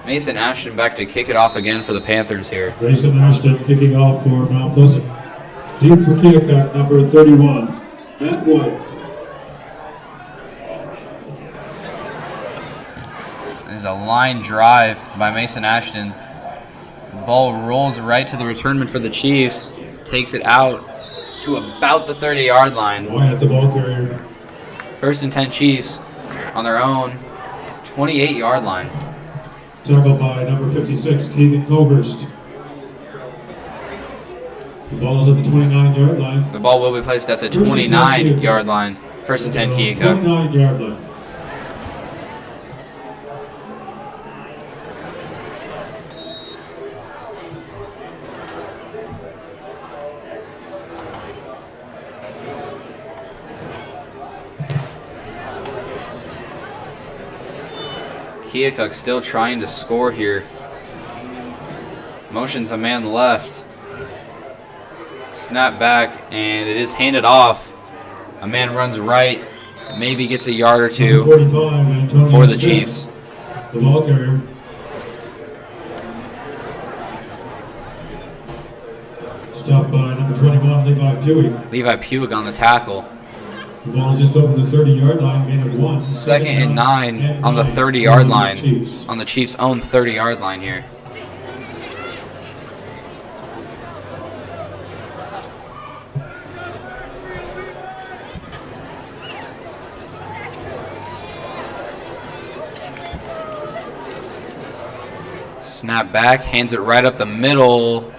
Mason Ashton back to kick it off again for the Panthers here. Mason Ashton kicking off for Mount Pleasant. Deep for Keokuk, number 31, Matt White. There's a line drive by Mason Ashton. The ball rolls right to the returnman for the Chiefs. Takes it out to about the 30-yard line. White at the ball carrier. 1st and 10 Chiefs on their own 28-yard line. Tackled by number 56, Keegan Cohorst. The ball is at the 29-yard line. The ball will be placed at the 29-yard line. 1st and 10 Keokuk. 29-yard line. Keokuk still trying to score here. Motions a man left. Snap back, and it is handed off. A man runs right, maybe gets a yard or two for the Chiefs. The ball carrier. Stopped by number 21, Levi Pewig. Levi Pewig on the tackle. The ball is just over the 30-yard line, gain of 1. 2nd and 9 on the 30-yard line. On the Chiefs' own 30-yard line here. Snap back, hands it right up the middle.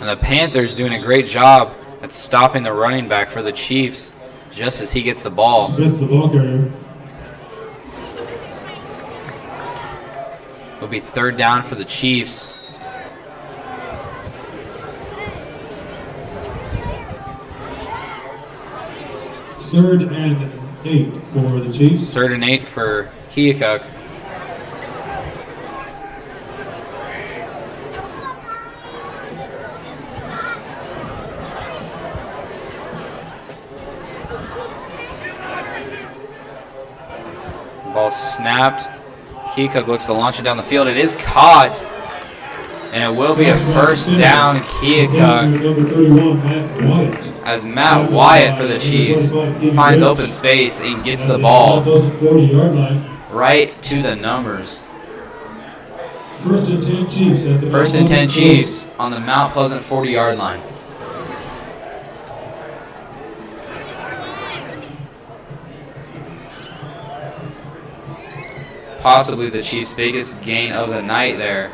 And the Panthers doing a great job at stopping the running back for the Chiefs just as he gets the ball. Smith, the ball carrier. It'll be 3rd down for the Chiefs. Third and 8 for the Chiefs. 3rd and 8 for Keokuk. Ball snapped. Keokuk looks to launch it down the field. It is caught. And it will be a 1st down Keokuk. Number 31, Matt Wyatt. As Matt Wyatt for the Chiefs finds open space and gets the ball 40-yard line. right to the numbers. 1st and 10 Chiefs at the 1st and 10 Chiefs on the Mount Pleasant 40-yard line. Possibly the Chiefs' biggest gain of the night there.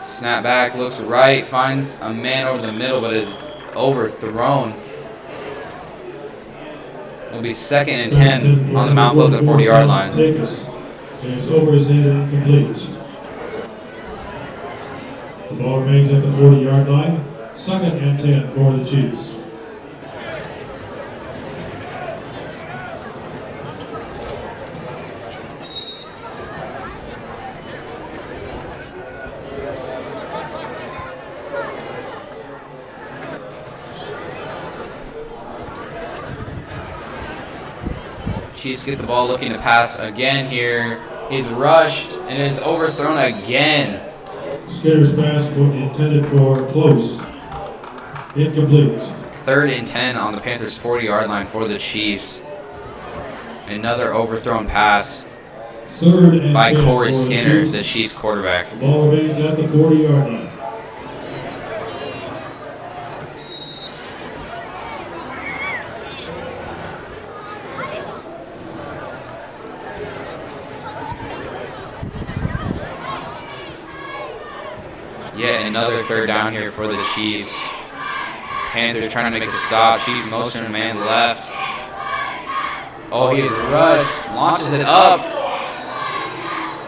Snap back, looks right, finds a man over the middle, but is overthrown. It'll be 2nd and 10 on the Mount Pleasant 40-yard line. And it's over his head and incomplete. The ball remains at the 40-yard line. 2nd and 10 for the Chiefs. Chiefs get the ball looking to pass again here. He's rushed and is overthrown again. Skinner's pass intended for close. Incomplete. 3rd and 10 on the Panthers 40-yard line for the Chiefs. Another overthrown pass 3rd and by 10 Corey for the Skinner, Chiefs. the Chiefs quarterback. The ball remains at the 40-yard line. Yet another 3rd down here for the Chiefs. Panthers trying to make a stop. Chiefs motion a man left. Oh, he is rushed. Launches it up.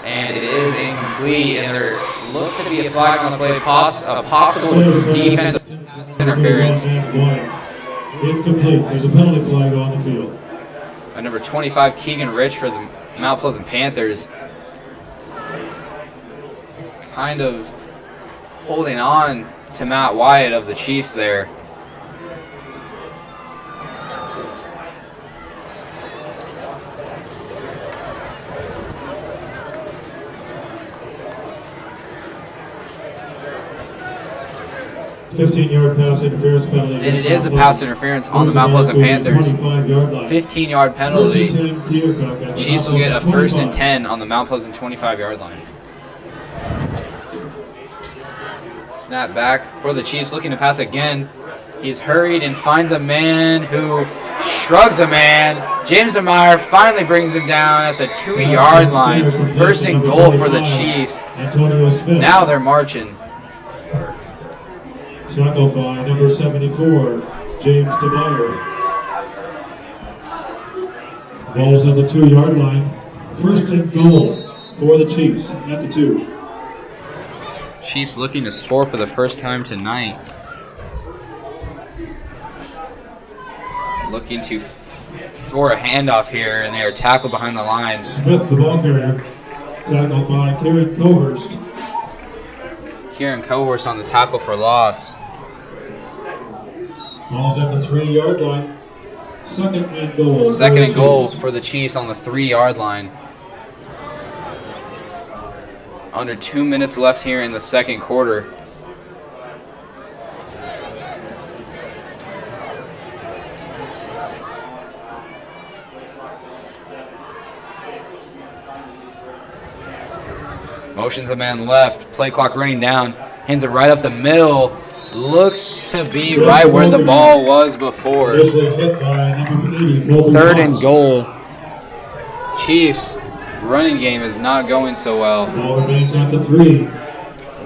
And it is incomplete. And there looks to be a flag on the play. A possible defensive interference. Incomplete. There's a penalty flag on the field. Number 25, Keegan Rich for the Mount Pleasant Panthers. Kind of holding on to Matt Wyatt of the Chiefs there. $15-yard pass interference penalty. And it is a pass interference on the Mount Pleasant Panthers. 15-yard penalty. Chiefs will get a 1st and 10 on the Mount Pleasant 25-yard line. Snap back for the Chiefs, looking to pass again. He's hurried and finds a man who shrugs a man. James DeMeyer finally brings him down at the 2-yard line. 1st and goal for the Chiefs. Now they're marching. Tackled by number 74, James DeMeyer. Ball's at the 2-yard line. 1st and goal for the Chiefs at the 2. Chiefs looking to score for the first time tonight. Looking to for a handoff here, and they are tackled behind the line. Smith, the ball carrier, tackled by Kieran Cohurst. Kieran Cohurst on the tackle for loss. Ball's at the 3-yard line. 2nd and goal. 2nd and goal for the Chiefs on the 3-yard line. Under 2 minutes left here in the 2nd quarter. Motions a man left. Play clock running down. Hands it right up the middle. Looks to be right where the ball was before. Initially hit by number 3rd and goal. Chiefs running game is not going so well. Ball remains at the 3.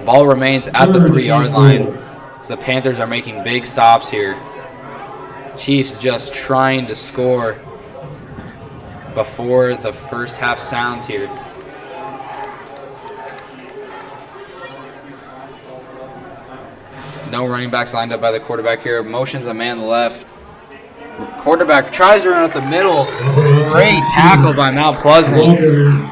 Ball remains at the 3-yard line. So the Panthers are making big stops here. Chiefs just trying to score before the first half sounds here. No running backs lined up by the quarterback here. Motions a man left. Quarterback tries to run up the middle. Great tackle by Mount Pleasant.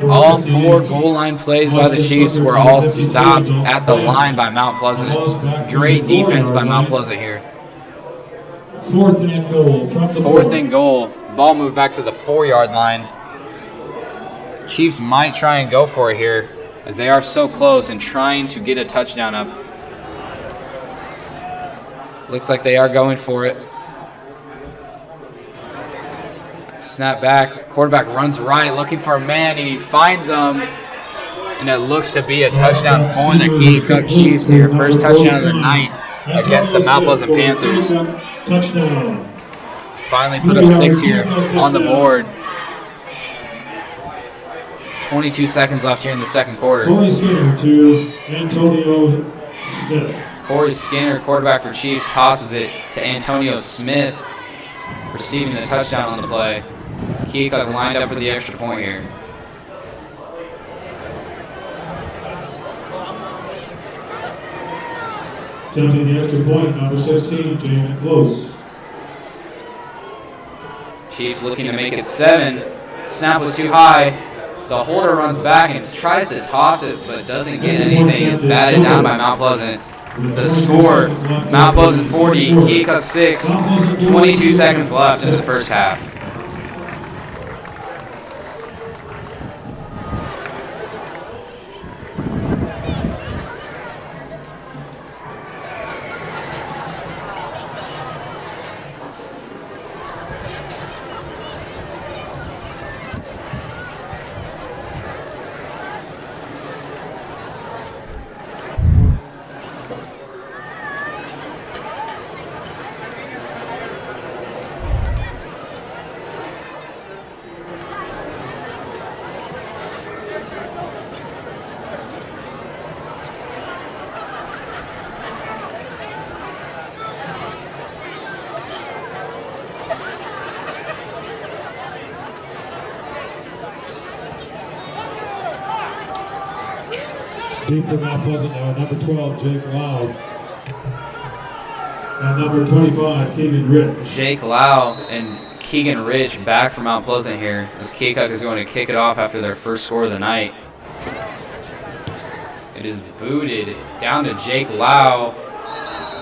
All 4 goal line plays by the Chiefs were all stopped at the line by Mount Pleasant. Great defense by Mount Pleasant here. 4th and goal. 4th and goal. Ball moved back to the 4-yard line. Chiefs might try and go for it here, as they are so close and trying to get a touchdown up. Looks like they are going for it. Snap back. Quarterback runs right, looking for a man, and he finds him. And it looks to be a touchdown for the Keokuk Chiefs here. First touchdown of the night against the Mount Pleasant Panthers. Finally put up 6 here on the board. 22 seconds left here in the second quarter. Corey Skinner to Antonio Smith. Corey Skinner, quarterback for Chiefs, tosses it to Antonio Smith, receiving the touchdown on the play. Keokuk lined up for the extra point here. Attempting the extra point, number 16, Jamin Close. Chiefs looking to make it 7. Snap was too high. The holder runs back and tries to toss it, but doesn't get anything. It's batted down by Mount Pleasant. The score, Mount Pleasant 40, Keokuk 6, 22 seconds left in the first half. Deep for Mount Pleasant now, number 12, Jake Lau. And number 25, Keegan Rich. Jake Lau and Keegan Rich back from Mount Pleasant here, as Keokuk is going to kick it off after their first score of the night. It is booted down to Jake Lau,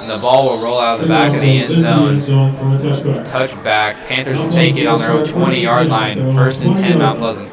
and the ball will roll out of the back of the end zone. Touchback. Panthers will take it on their own 20-yard line. 1st and 10, Mount Pleasant.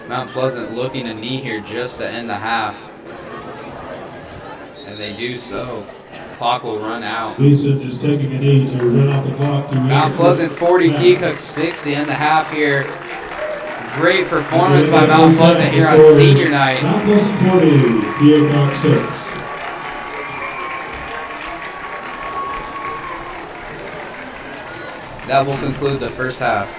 Mount Pleasant looking to knee here just to end the half. And they do so. Clock will run out. Lisa just taking a knee to run out the clock. Mount Pleasant 40, Keokuk 6 to end the half here. Great performance by Mount Pleasant here on senior night. Mount Pleasant 40, Keokuk 6. That will conclude the first half.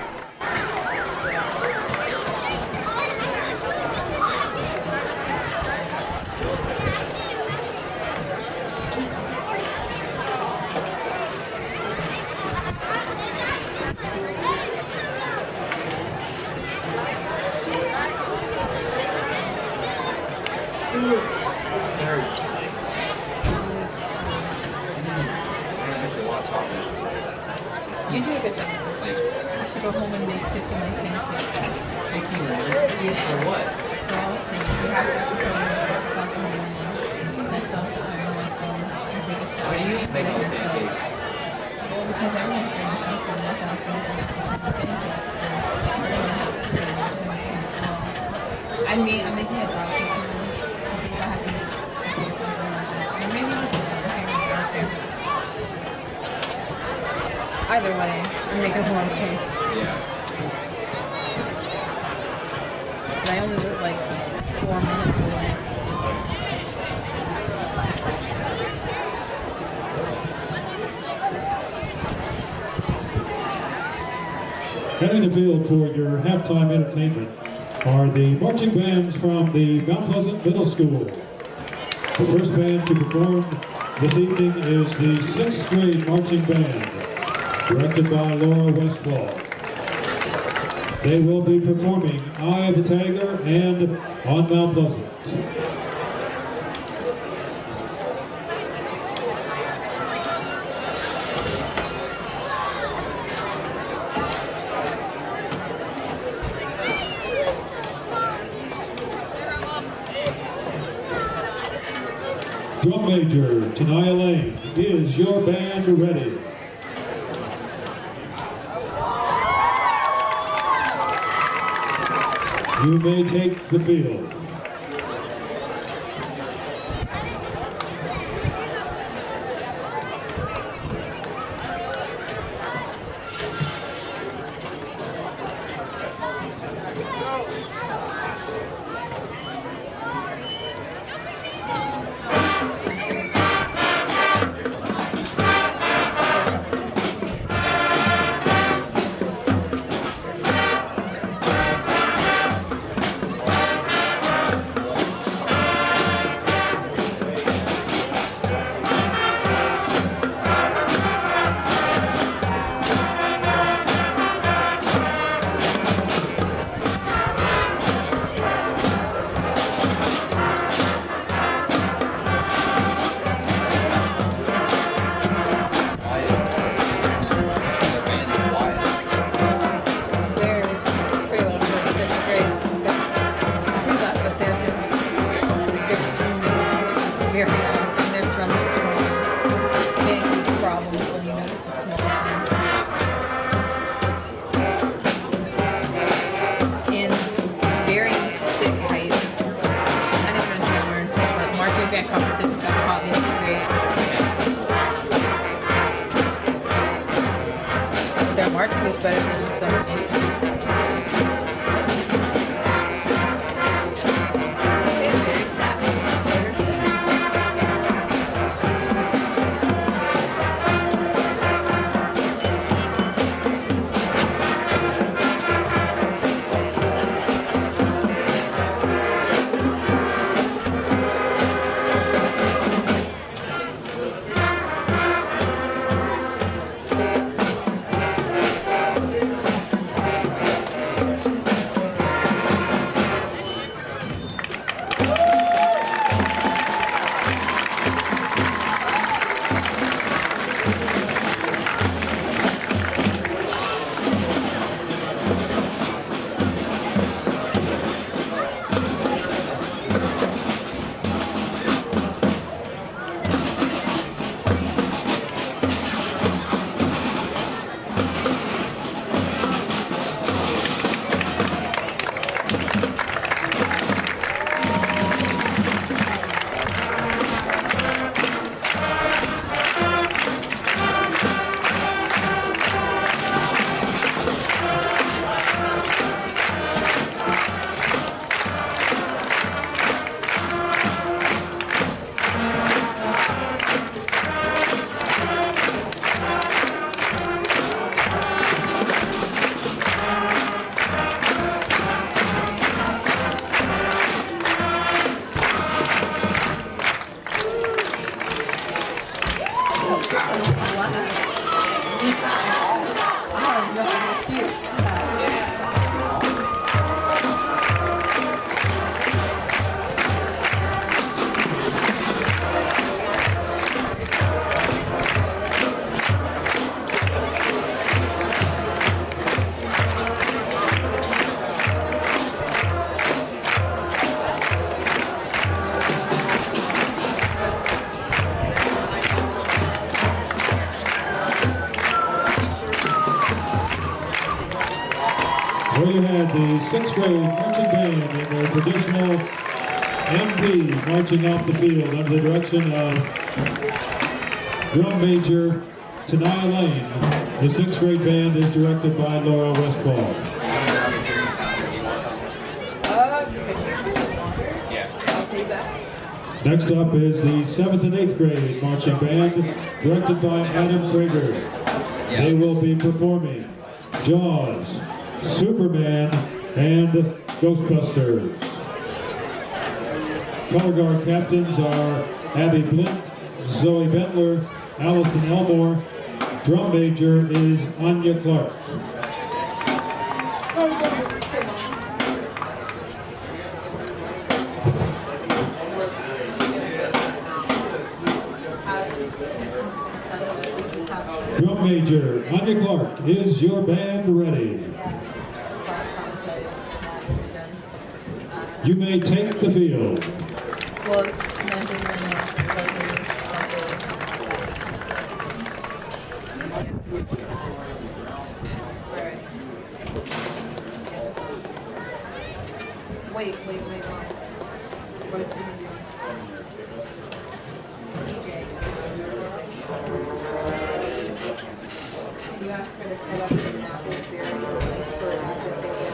You do a good job. Thanks. I have to go home and make this in my pancake. 15 minutes? For what? So I was saying, you have to go home and 6 o'clock in the morning. Myself, I'm like, and take a shower. What do you eat? Make all pancakes. Well, because everyone's doing something. That's how I'm thinking. I mean, I'm making a dog cake. I think I have to make something like this. Or maybe we can out there. Either way, I'm making a dog cake. But I only live like 4 minutes away. Heading the field for your halftime entertainment are the marching bands from the Mount Pleasant Middle School. The first band to perform this evening is the 6th grade marching band, directed by Laura Westfall. They will be performing Eye of the Tiger and On Mount Pleasant. Drum major, Tania Lane, is your band ready? You may take the field. Well, you had the 6th grade marching band in their traditional MP marching off the field under the direction of drum major Tanaya Lane. The 6th grade band is directed by Laura Westfall. Next up is the 7th and 8th grade marching band directed by Adam Krager. They will be performing Jaws, Superman, and Ghostbusters. Color guard captains are Abby Blint, Zoe Bentler, Allison Elmore. Drum major is Anya Clark. Drum major Anya Clark, is your band ready? You may take the field. Wait. What is CJ? Can you ask her to set up an Appleberry for active data?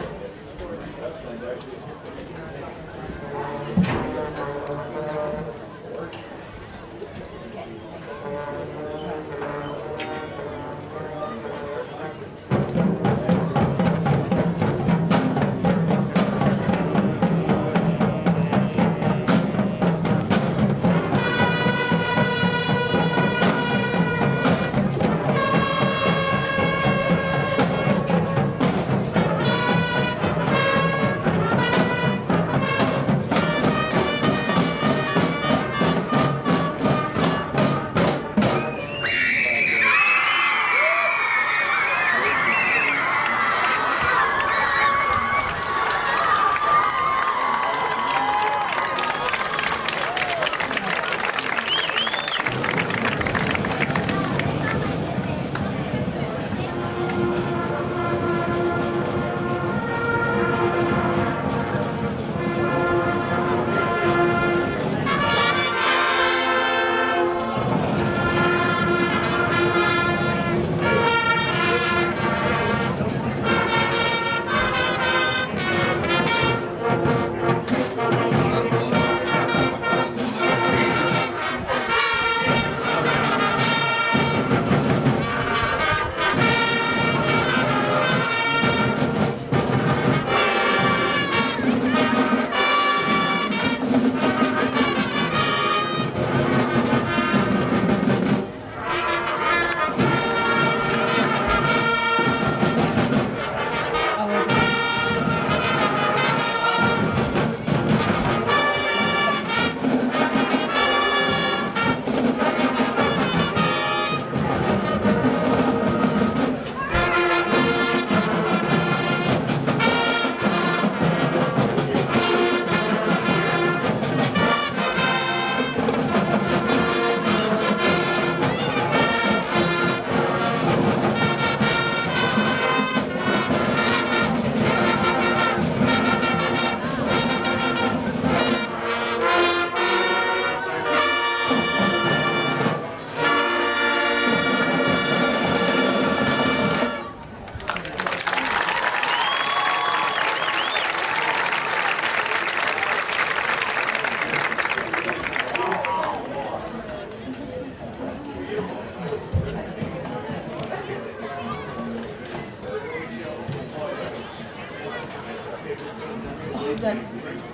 That's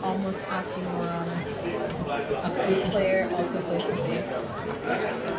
almost oxymoron. A flute player also plays the bass.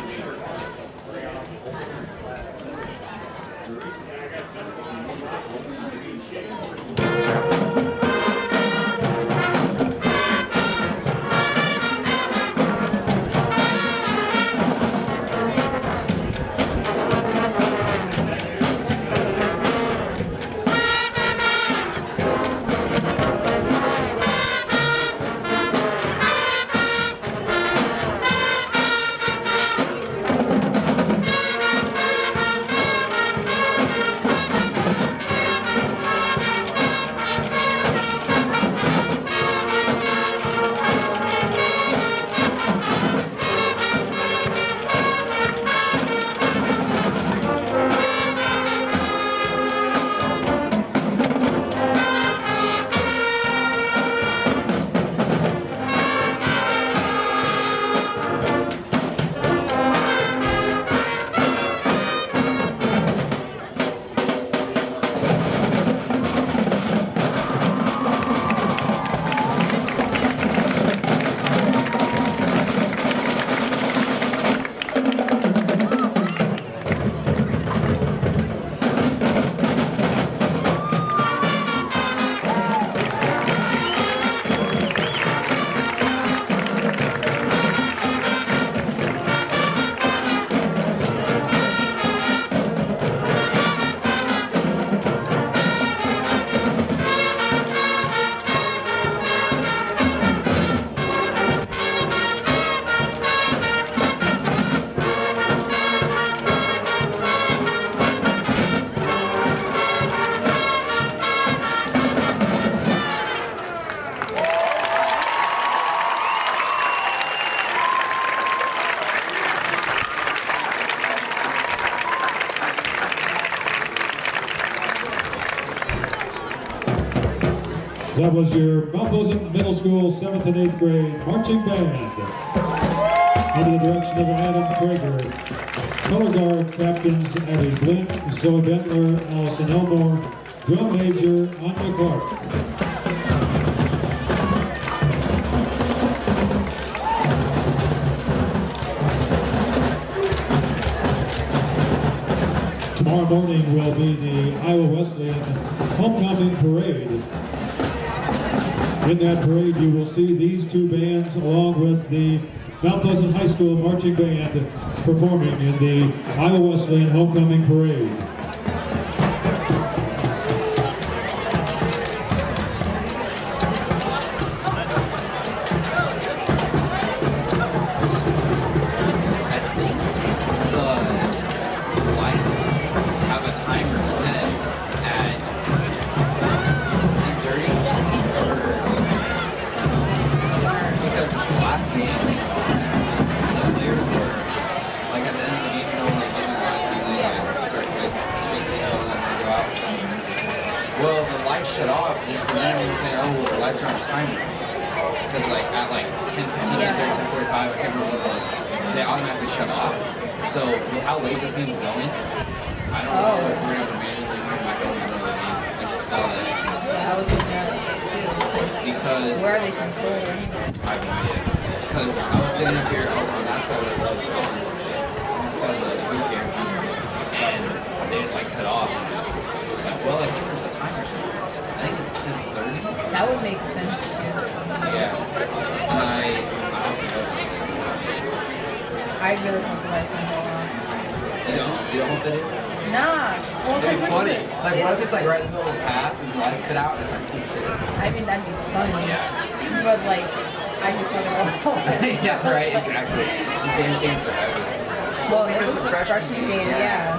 That was your Mount Pleasant Middle School 7th and 8th grade marching band. Under the direction of Adam Prager. Color guard captains Abby Blinn, Zoe Bentler, Allison Elmore. Drum major Anya Clark. Tomorrow morning will be the Iowa Wesleyan Homecoming Parade. In that parade, you will see these two bands along with the Mount Pleasant High School Marching Band performing in the Iowa Wesleyan Homecoming Parade. Well, the lights shut off, and then we were saying, oh, well, the lights are on timer. Because, like, at like 10:15, 10:45, I can't remember what it was, they automatically shut off. So, with how late this game's going, I don't know if we're going to manually turn back on the game and just sell it. Yeah, I would do that too. Because... where are they controlling? I have no idea. Because I was sitting up here over on that side of the road, on that side of the booth here, and they just, like, cut off. It was like, well, I think there's a timer somewhere. I think it's 10:30. That would make sense too. Yeah. And I also hope I really hope the lights don't go on. you don't hope that? Nah. Well, That'd be funny. listen, Like, what if it's like right in the middle of the pass and the lights cut out and it's like, oh shit. I mean, that'd be funny. Yeah. But like, I just want to go home. Yeah, right, exactly. This game's game forever. Well, Because this is of the a freshman freshman game, game, yeah.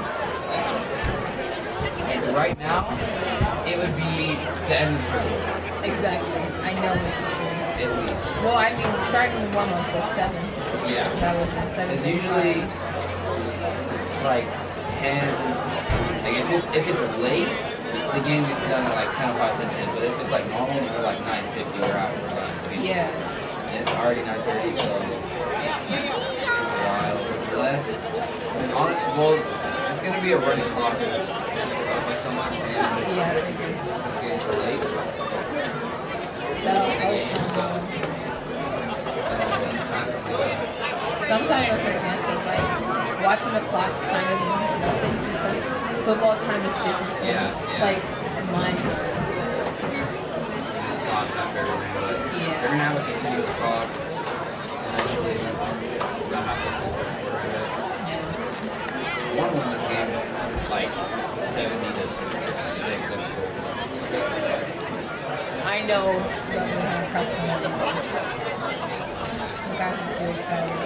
And right now, it would be the end of the first quarter. Exactly. I know. At least. Well, I mean, starting the warm up was 7. Yeah. That would be 7. It's usually like 10. Like if it's late, the game gets done at like 10:05, 10:10. But if it's like normal, we're like 9:50, we're out. We're done. Yeah. And it's already 9:30, so it's wild. Less. Well, it's gonna be a running clock by so much, and Yeah. it's getting so late. That'll The game, so constantly. sometimes with advantage, like watching the clock kind of means nothing because football time is different. Yeah. Like mine. It's not that very good, but they're gonna have a continuous clock eventually. They'll have to work with it. One win this game is like 70-6. I know that we're gonna crush them. The guys are too excited.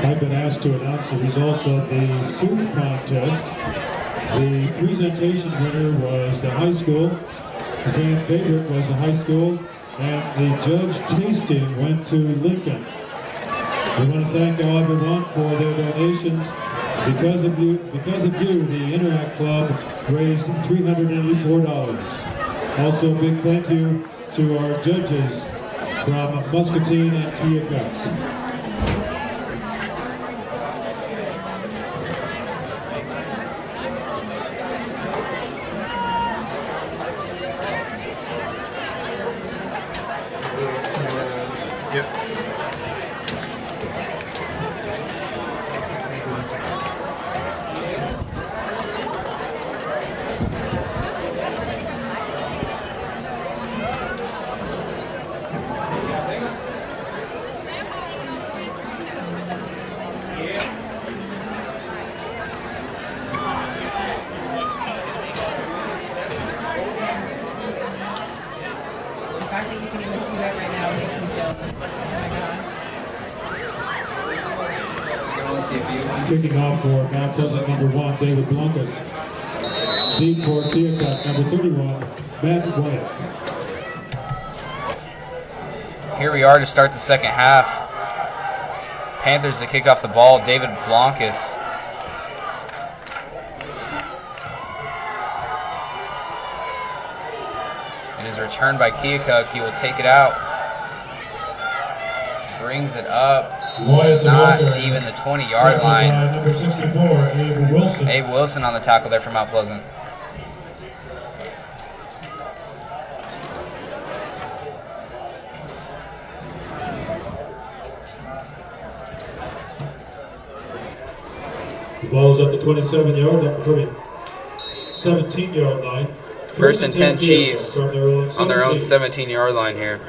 I've been asked to announce the results of the soup contest. The presentation winner was the high school, the fan favorite was the high school, and the judge tasting went to Lincoln. We want to thank everyone for their donations. Because of you, the Interact Club raised $384. Also, a big thank you to our judges from Muscatine and Keokuk. The fact that you can even see that right now makes me jealous. Oh my god. Kicking off for Mount Pleasant, number 1, David Blancas. Deep for Keokuk, number 31, Matt White. Here we are to start the second half. Panthers to kick off the ball. David Blancas. It is returned by Keokuk. He will take it out. Brings it up. Not even the 20-yard line. Number 64, Abe Wilson. Abe Wilson on the tackle there for Mount Pleasant. The ball is at the 17-yard line. First and 10 Chiefs on their own 17-yard line here.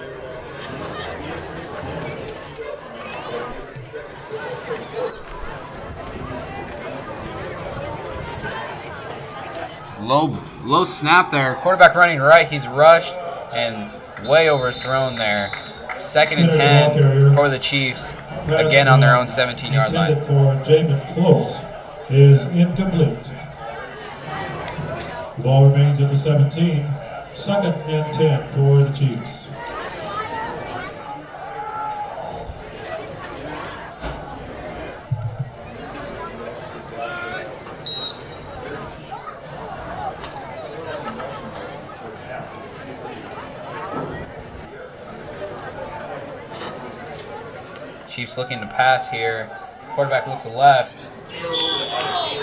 Low snap there. Quarterback running right. He's rushed and way overthrown there. Second and 10 for the Chiefs. Again on their own 17-yard line. Intended for Jamin Close is incomplete. The ball remains at the 17. Second and 10 for the Chiefs. Chiefs looking to pass here. Quarterback looks left.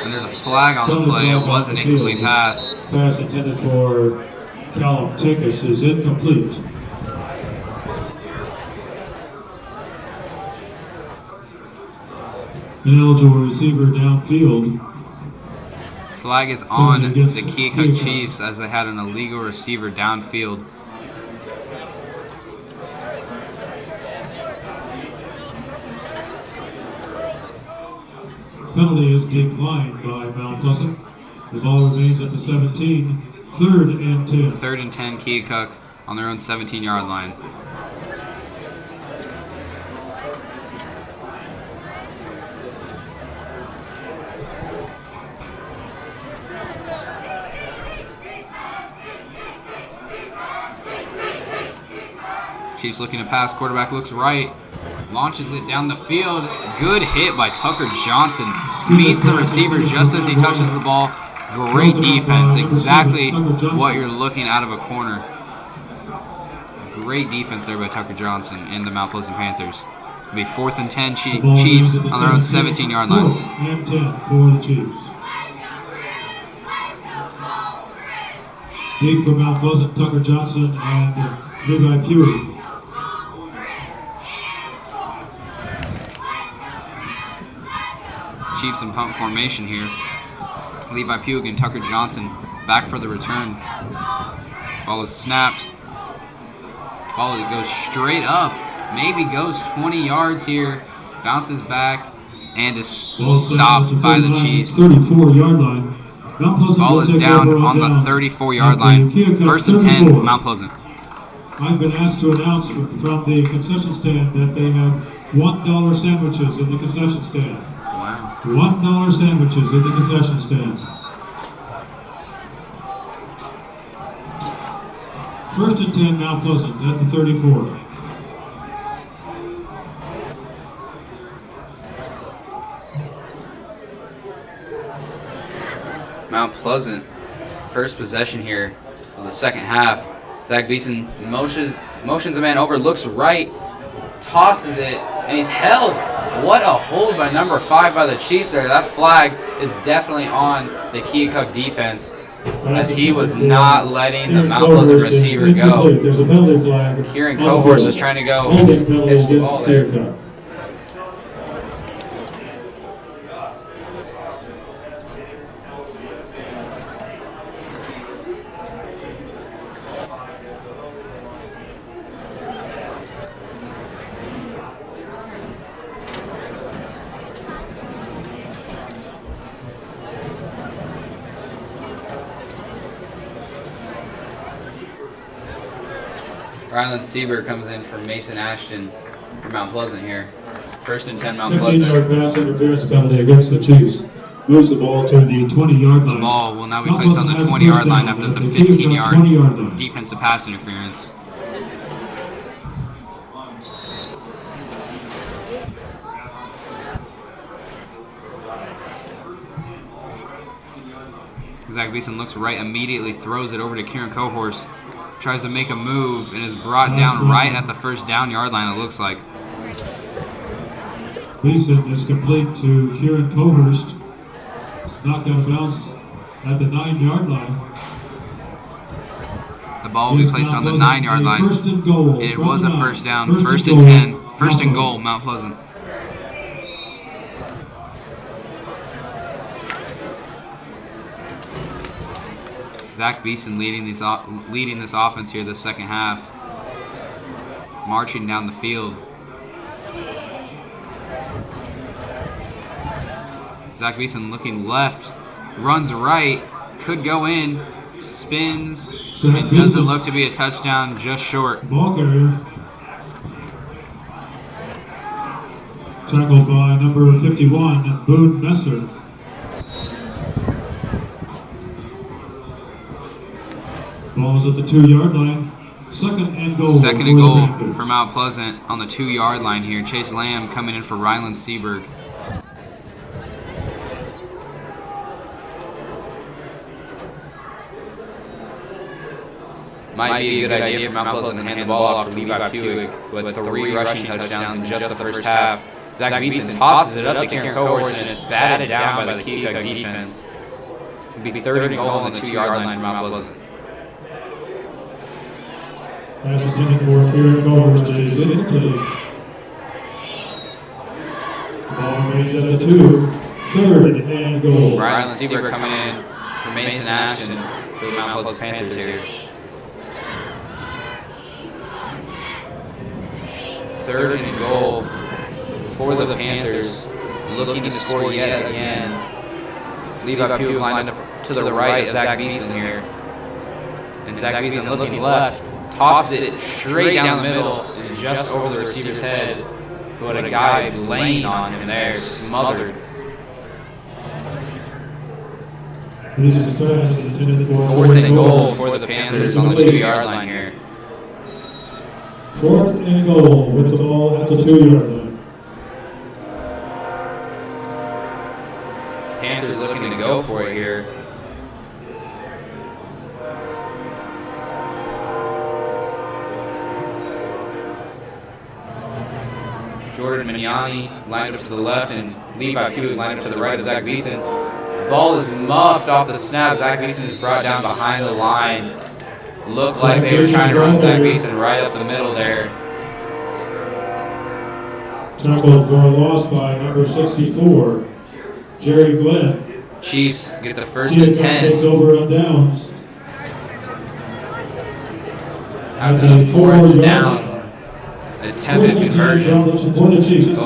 And there's a flag on the play. It was an incomplete pass. Pass intended for Callum Tickus is incomplete. Ineligible receiver downfield. Flag is on the Keokuk Chiefs as they had an illegal receiver downfield. Penalty is declined by Mount Pleasant. The ball remains at the 17. Third and 10. Third and 10 Keokuk on their own 17-yard line. Chiefs looking to pass. Quarterback looks right. Launches it down the field. Good hit by Tucker Johnson. Meets the receiver just as he touches the ball. Great defense. Exactly what you're looking out of a corner. Great defense there by Tucker Johnson and the Mount Pleasant Panthers. It'll be 4th and 10 Chiefs on their own 17-yard line. 4th and 10 for the Chiefs. Deep for Mount Pleasant, Tucker Johnson and Levi Pewee. Chiefs in punt formation here. Levi Pewee and Tucker Johnson back for the return. Ball is snapped. Ball goes straight up. Maybe goes 20 yards here. Bounces back and is stopped by the Chiefs. 34-yard line. Ball is down on the 34-yard line. 1st and 10, Mount Pleasant. I've been asked to announce from the concession stand that they have $1 sandwiches in the concession stand. Wow. $1 sandwiches in the concession stand. 1st and 10, Mount Pleasant at the 34. Mount Pleasant, first possession here of the second half. Zach Beeson motions a man over, looks right, tosses it, and he's held. What a hold by number 5 by the Chiefs there. That flag is definitely on the Keokuk defense. as he was not letting the Mount Pleasant receiver go. There's a penalty flag. Kieran Cohorst was trying to go Holding penalty catch the ball against there. Keokuk. Ryland Sieber comes in for Mason Ashton for Mount Pleasant here. 1st and 10 Mount 15-yard Pleasant. pass interference penalty against the Chiefs. Moves the ball to the 20-yard line. The ball will now be Mount placed on the Pleasant has 20-yard first line down after at the the Keokuk 15-yard 20-yard line. defensive pass interference. Zach Beeson looks right immediately, throws it over to Kieran Cohorst. Tries to make a move and is brought down right at the 1st down yard line, it looks like. Beeson is complete to Kieran Cohorst. It's knocked out of bounds at the 9-yard line. The ball will be placed on the 9-yard line. First and goal. And it from was a the line. 1st down, 1st and 10. 1st and goal, Mount Pleasant. Zach Beeson leading this offense here the second half. Marching down the field. Zach Beeson looking left, runs right, could go in, spins, and doesn't look to be a touchdown, just short. Ball carrier. Tackled by number 51, Boone Messer. Ball is at the 2-yard line. 2nd and goal. Second and goal for Mount Pleasant on the 2-yard line here. Chase Lamb coming in for Ryland Seaberg. Might be a good idea for Mount Pleasant to hand the ball off to Levi Puig with 3 rushing touchdowns in just the first half. Zach Beeson tosses it up to Kieran Cohorst, and it's batted down by the Keokuk defense. It'll be 3rd and goal on the 2-yard line for Mount Pleasant. Pass is in for Kieran Cohorst, is incomplete. Ball remains at the 2. 3rd and goal. Ryland Seaberg coming in for Mason Ashton for the Mount Pleasant Panthers here. 3rd and goal for the Panthers, looking to score yet again. Levi Puig lined up to the right of Zach Beeson here. And Zach Beeson looking left, tosses it straight down the middle and just over the receiver's head. Who had a guy laying on him there, smothered. 4th and goal for the Panthers on the 2-yard line here. 4th and goal with the ball at the 2-yard line. Panthers looking to go for it here. Jordan Mignani lined up to the left and Levi Puig lined up to the right of Zach Beeson. Ball is muffed off the snap. Zach Beeson is brought down behind the line. Looked like they were trying to run Zach Beeson right up the middle there. Tackled for a loss by number 64, Jerry Glenn. Chiefs get the 1st and 10. Takes over on downs. After the 4th down, attempted conversion, but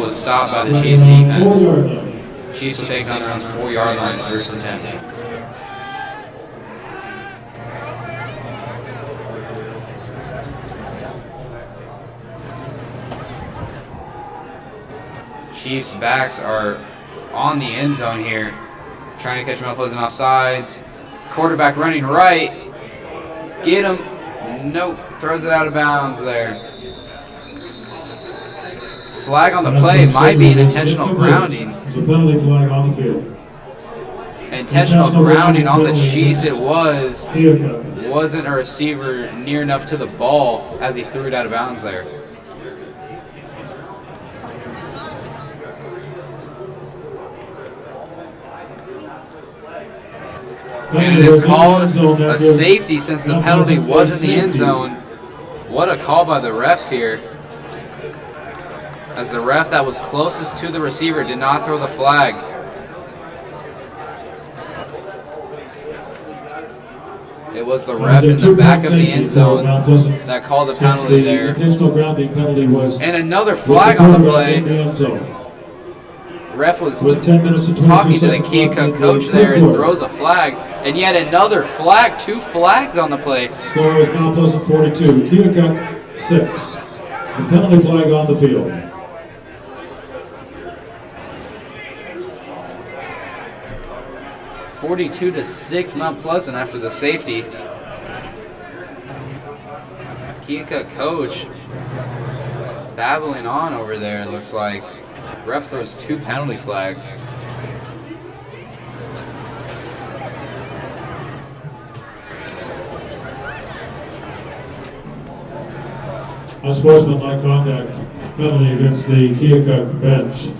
was stopped by the Chiefs defense. Chiefs will take on their own 4-yard line, 1st and 10. Chiefs backs are on the end zone here, trying to catch Mount Pleasant off sides. Quarterback running right. Get him. Nope. Throws it out of bounds there. Flag on the play might be an intentional grounding. There's a penalty flag on the field. Intentional grounding on the Chiefs it was. Keokuk. Wasn't a receiver near enough to the ball as he threw it out of bounds there. And it is called a safety since the penalty was in the end zone. What a call by the refs here. As the ref that was closest to the receiver did not throw the flag. It was the ref in the back of the end zone that called the penalty there. Intentional grounding penalty was And another flag on the play. Ref was talking to the Keokuk coach there and throws a flag. And yet another flag, 2 flags on the play. Score is Mount Pleasant 42, Keokuk 6. The penalty flag on the field. 42-6 Mount Pleasant after the safety. Keokuk coach babbling on over there, it looks like. Ref throws 2 penalty flags. Unsportsmanlike conduct penalty against the Keokuk bench.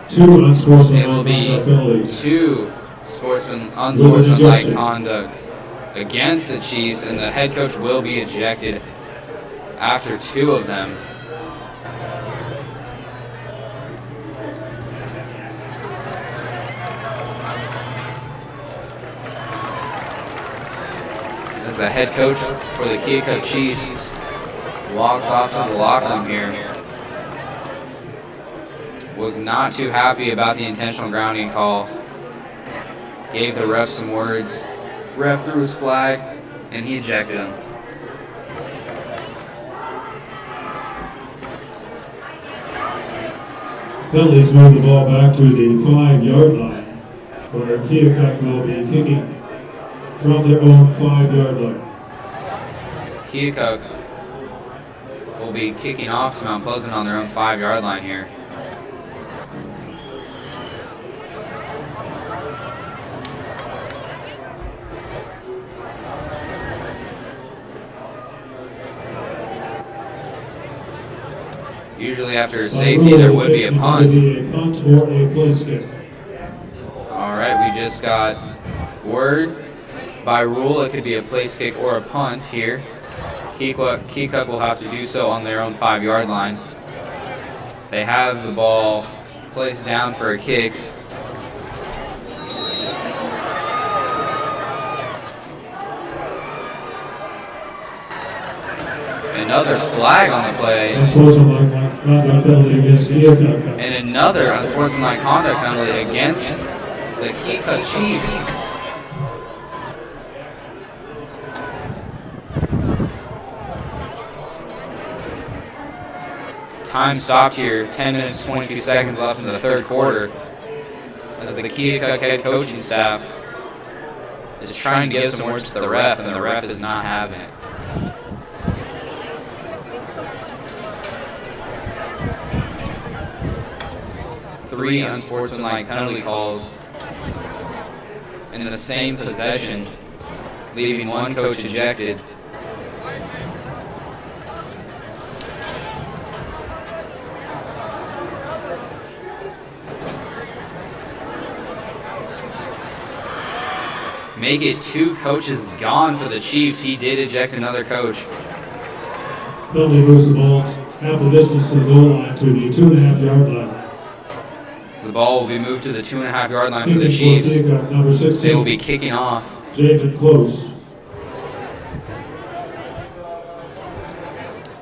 2 unsportsmanlike It will be conduct penalties. 2 unsportsmanlike conduct against the Chiefs, and the head coach will be ejected after 2 of them. As the head coach for the Keokuk Chiefs walks off to the locker room here. Was not too happy about the intentional grounding call. Gave the ref some words. Ref threw his flag, and he ejected him. Penalties move the ball back to the 5-yard line, where Keokuk will be kicking from their own 5-yard line. Keokuk will be kicking off to Mount Pleasant on their own 5-yard line here. Usually after a safety, there would be a punt. A punt or a place kick. All right, we just got word. By rule, it could be a place kick or a punt here. Keokuk will have to do so on their own 5-yard line. They have the ball placed down for a kick. Another flag on the play. Unsportsmanlike conduct penalty against Keokuk. And another unsportsmanlike conduct penalty against the Keokuk Chiefs. Time stopped here, 10 minutes, 22 seconds left in the 3rd quarter. As the Keokuk head coaching staff is trying to give some words to the ref, and the ref is not having it. Three unsportsmanlike penalty calls in the same possession, leaving one coach ejected. Make it 2 coaches gone for the Chiefs. He did eject another coach. Penalty moves the ball half the distance to the goal line to the 2.5-yard line. The ball will be moved to the 2.5-yard line for the Chiefs. Number 16, They will be kicking off. Jamin Close.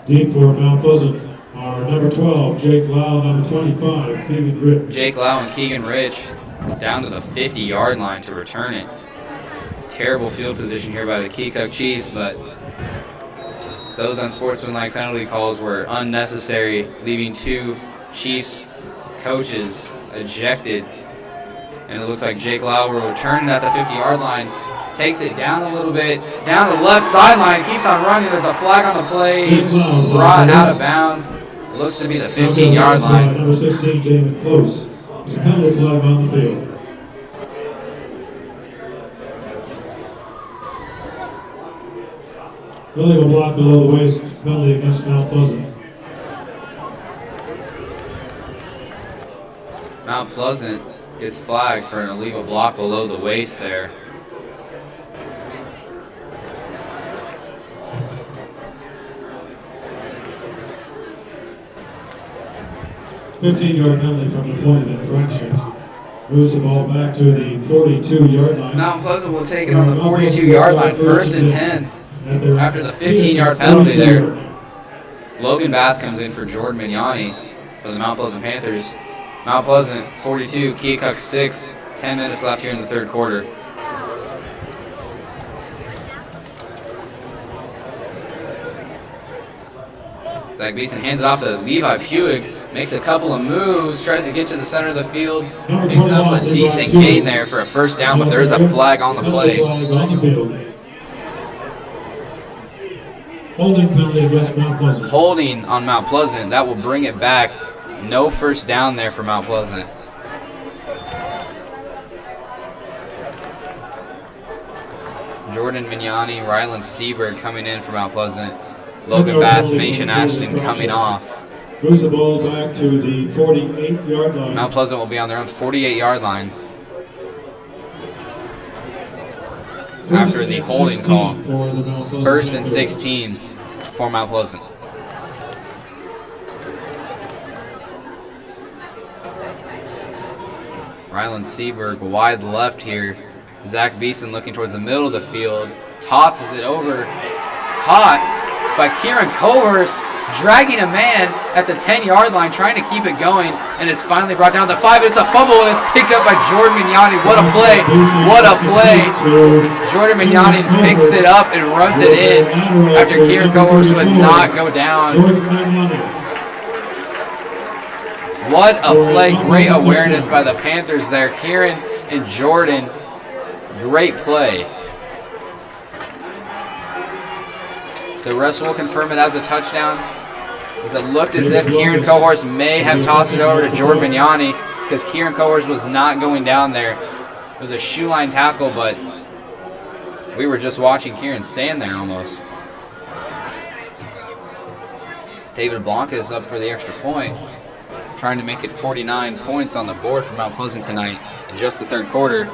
Deep for Mount Pleasant are number 12, Jake Lau, number 25, Keegan Rich. Jake Lau and Keegan Rich down to the 50-yard line to return it. Terrible field position here by the Keokuk Chiefs, but those unsportsmanlike penalty calls were unnecessary, leaving 2 Chiefs coaches ejected. And it looks like Jake Lau will return it at the 50-yard line. Takes it down a little bit, down the left sideline, keeps on running. There's a flag on the play. He's brought out of bounds. Looks to be the 15-yard line. Number 16, Jamin Close. There's a penalty flag on the field. Illegal block below the waist, penalty against Mount Pleasant. Mount Pleasant Gets flagged for an illegal block below the waist there. $15-yard penalty from the point of infraction. Moves the ball back to the 42-yard line. Mount Pleasant will take it on the 42-yard line, 1st and 10. After the 15-yard penalty there. Logan Bass comes in for Jordan Mignani for the Mount Pleasant Panthers. Mount Pleasant 42, Keokuk 6. 10 minutes left here in the third quarter. Zach Beeson hands it off to Levi Puig. Makes a couple of moves, tries to get to the center of the field. Picks up a decent gain there for a first down, but there's a flag on the play. Holding penalty against Mount Pleasant. Holding on Mount Pleasant. That will bring it back. No first down there for Mount Pleasant. Jordan Mignani, Ryland Seberg coming in for Mount Pleasant. Logan Bass, Mason Ashton coming off. Moves the ball back to the 48-yard line. Mount Pleasant will be on their own 48-yard line after the holding call. 1st and 16 for Mount Pleasant. Ryland Seberg wide left here. Zach Beeson looking towards the middle of the field. Tosses it over. Caught by Kieran Cohurst. Dragging a man at the 10-yard line, trying to keep it going, and it's finally brought down to 5. It's a fumble, and it's picked up by Jordan Mignani. What a play! What a play! Jordan Mignani picks it up and runs it in after Kieran Cohurst would not go down. What a play! Great awareness by the Panthers there. Kieran and Jordan, great play. The refs will confirm it as a touchdown, as it looked as if Kieran Cohorst may have tossed it over to Jordan Mignani, because Kieran Cohorst was not going down there. It was a shoe line tackle, but we were just watching Kieran stand there almost. David Blanca is up for the extra point, trying to make it 49 points on the board for Mount Pleasant tonight in just the third quarter.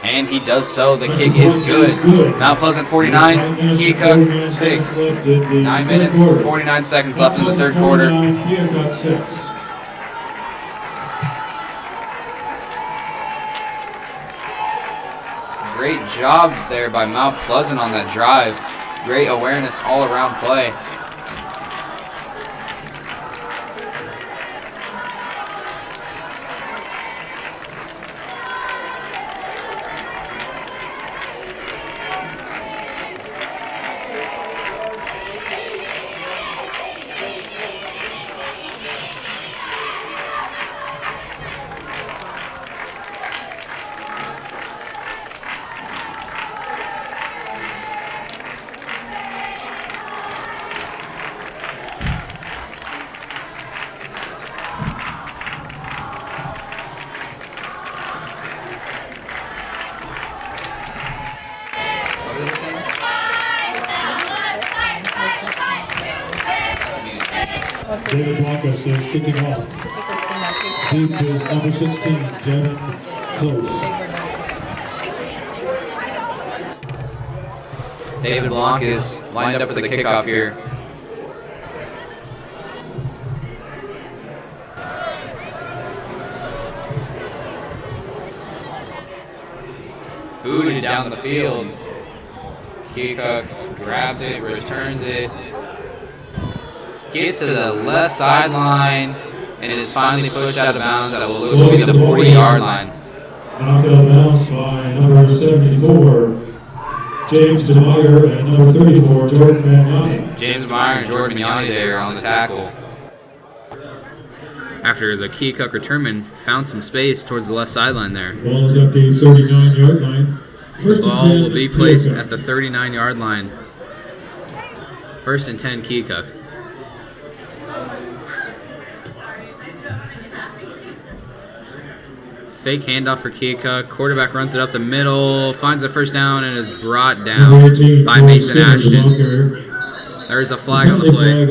And he does so. The kick is good. Mount Pleasant 49, Keokuk 6. 9 minutes, 49 seconds left in the third quarter. Great job there by Mount Pleasant on that drive. Great awareness all around play. David Blanca says kicking off. Deep is number 16, Devin Close. David Blanc is lined up for the kickoff here. Booted down the field. Keokuk grabs it, returns it. Gets to the left sideline, and it is finally pushed out of bounds. That will look to be the 40-yard line. Knocked out of bounds by number 74, James DeMeyer, and number 34, Jordan Mignani. James Meyer and Jordan Mignani there on the tackle. After the Keokuk returnman found some space towards the left sideline there. The ball is at the 39-yard line. The ball will be placed at the 39-yard line. 1st and 10, Keokuk. Fake handoff for Keokuk. Quarterback runs it up the middle, finds a first down, and is brought down by Mason Ashton. There is a flag on the play.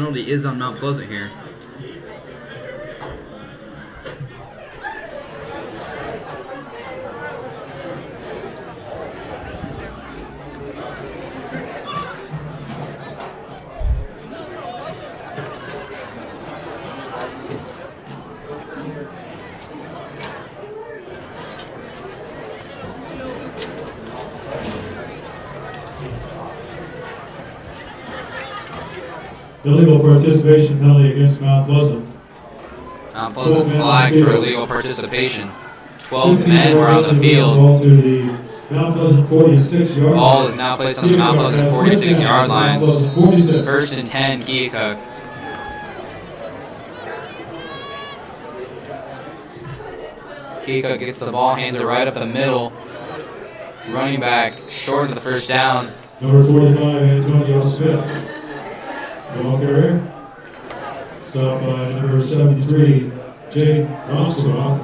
penalty is on Mount Pleasant here. Illegal participation penalty against Mount Pleasant. Mount Pleasant flagged for illegal participation. 12 men were on the field. Ball to the Mount Pleasant 46-yard line. Ball is now placed on the Mount Pleasant 46-yard line. Mount Pleasant 46. First and 10, Keokuk. Keokuk gets the ball, hands it right up the middle. Running back short of the first down. Number 45, Antonio Smith. Ball carrier. Stopped by number 73, Jade Ronskoff.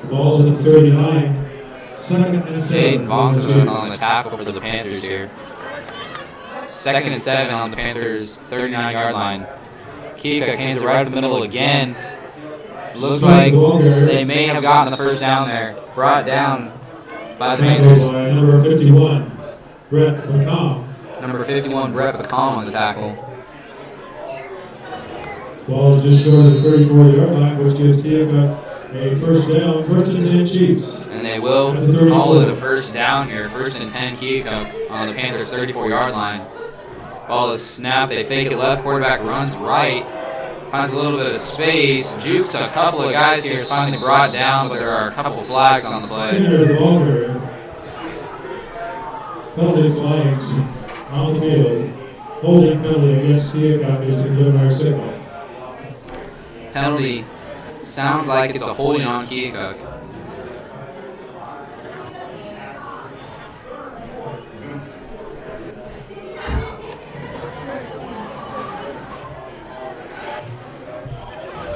The ball's at the 39. Second and 7. Jaden Voxman on the tackle for the Panthers here. Second and 7 on the Panthers' 39-yard line. Keokuk hands it right up the middle again. Looks like they may have gotten the first down there. Brought down by the Panthers. By number 51, Brett McComb. Number 51, Brett McComb on the tackle. Ball is just short of the 34-yard line, which gives Keokuk a first down, first and 10 Chiefs. And they will call it a first down here. First and 10 Keokuk on the Panthers' 34-yard line. Ball is snapped. They fake it left. Quarterback runs right. Finds a little bit of space. Jukes a couple of guys here. Is finally brought down, but there are a couple flags on the play. Center of the ball carrier. Penalty flags on the field. Holding penalty against Keokuk is the preliminary signal. Penalty sounds like it's a holding on Keokuk.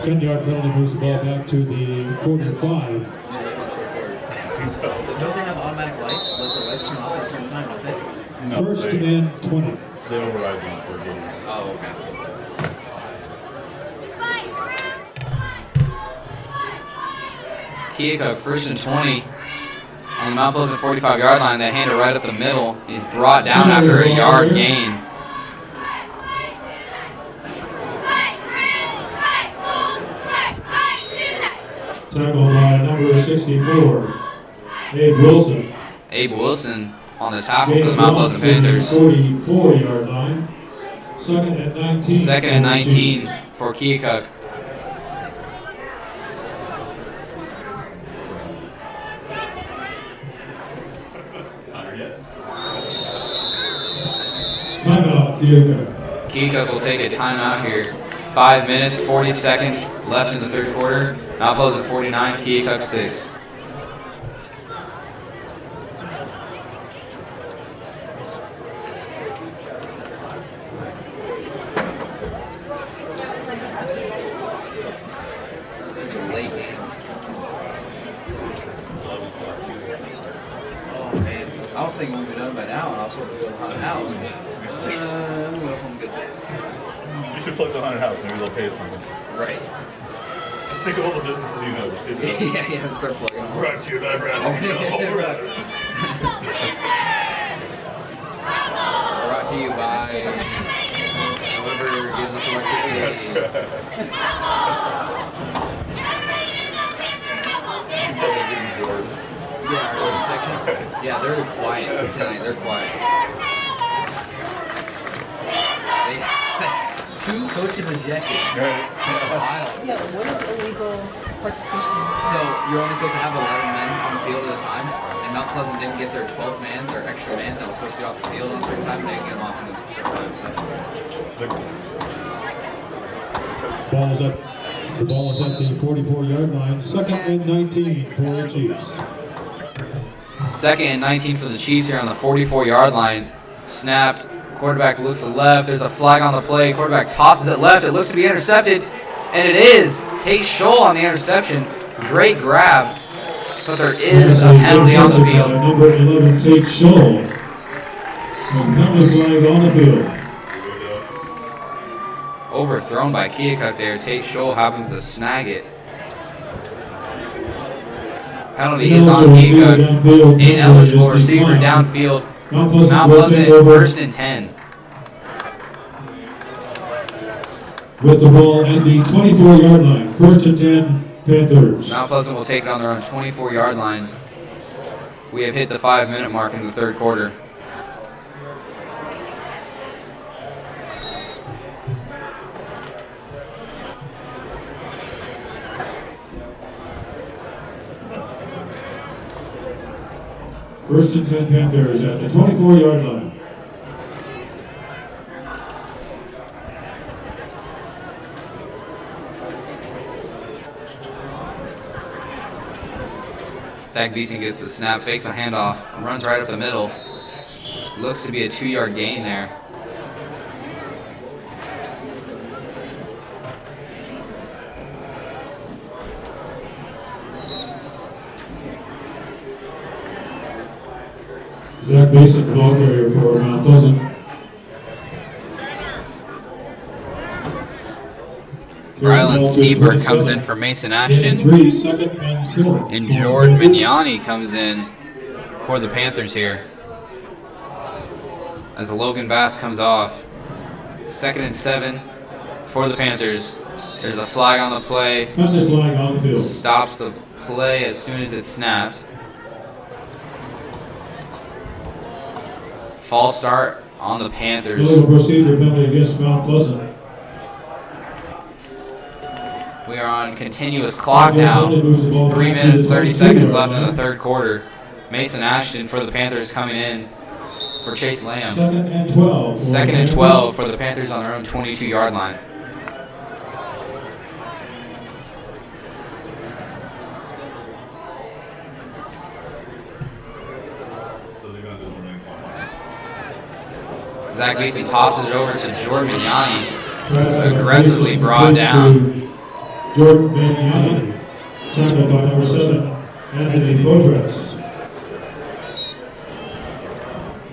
Ten-yard penalty moves the ball back to the 45. Don't they have automatic lights? Let the lights turn off at a certain time, don't they? No, First and then 20. They override them for games. Oh, okay. Keokuk first and 20 on the Mount Pleasant 45-yard line. They hand it right up the middle. He's brought down after a yard gain. Tackled by number 64, Abe Wilson. Abe Wilson on the tackle for the Mount Pleasant Panthers. 44-yard line. Second and 19. Second and 19 for Keokuk. Timeout, Keokuk. Keokuk will take a timeout here. 5 minutes, 40 seconds left in the third quarter. Mount Pleasant 49, Keokuk 6. This is a late game. Oh, man. I was thinking we'd be done by now, and I was hoping to go to the haunted house. I'm going home good. You should plug the haunted house. Maybe they'll pay something. Right. Just think of all the businesses you know. Just see the yeah, start plugging them. brought to you by Bradley. Right. Brought to you by whoever gives us electricity. You can tell they're getting bored. Yeah, our student section. Yeah, they're quiet. I'm telling you, they're quiet. Two coaches ejected. Right. That's wild. Yeah, what is illegal participation? So you're only supposed to have 11 men on the field at a time, and Mount Pleasant didn't get their 12th man, their extra man that was supposed to get off the field at a certain time, and they didn't get him off at a certain time. So Ball's up. The ball is at the 44-yard line. Second and 19 for the Chiefs. Second and 19 for the Chiefs here on the 44-yard line. Snapped. Quarterback looks to left. There's a flag on the play. Quarterback tosses it left. It looks to be intercepted. And it is. Tate Scholl on the interception. Great grab. But there is a penalty on the field. Number 11, Tate Scholl. There's a penalty flag on the field. overthrown by Keokuk there. Tate Scholl happens to snag it. Penalty is on Keokuk. Ineligible receiver downfield. Mount Pleasant, 1st and 10. With the ball at the 24-yard line. 1st and 10, Panthers. Mount Pleasant will take it on their own 24-yard line. We have hit the 5-minute mark in the 3rd quarter. First and 10 Panthers at the 24-yard line. Zach Beeson gets the snap, fakes a handoff, runs right up the middle. Looks to be a 2-yard gain there. Zach Beeson, the ball carrier for Mount Pleasant. Ryland Seabrook comes in for Mason Ashton. 3, 2nd and 4. And Jordan Vignani comes in for the Panthers here. As Logan Bass comes off. 2nd and 7 for the Panthers. There's a flag on the play. Penalty flag on the field. Stops the play as soon as it's snapped. False start on the Panthers. Illegal procedure penalty against Mount Pleasant. We are on continuous clock now. 3 minutes, 30 seconds left in the 3rd quarter. Mason Ashton for the Panthers coming in for Chase Lamb. 2nd and 12. 2nd and 12 for the Panthers on their own 22-yard line. So they're going to do the running clock. Zach Beeson tosses it over to Jordan Vignani. Aggressively brought down. Jordan Vignani, tackled by number 7, Anthony Boatras.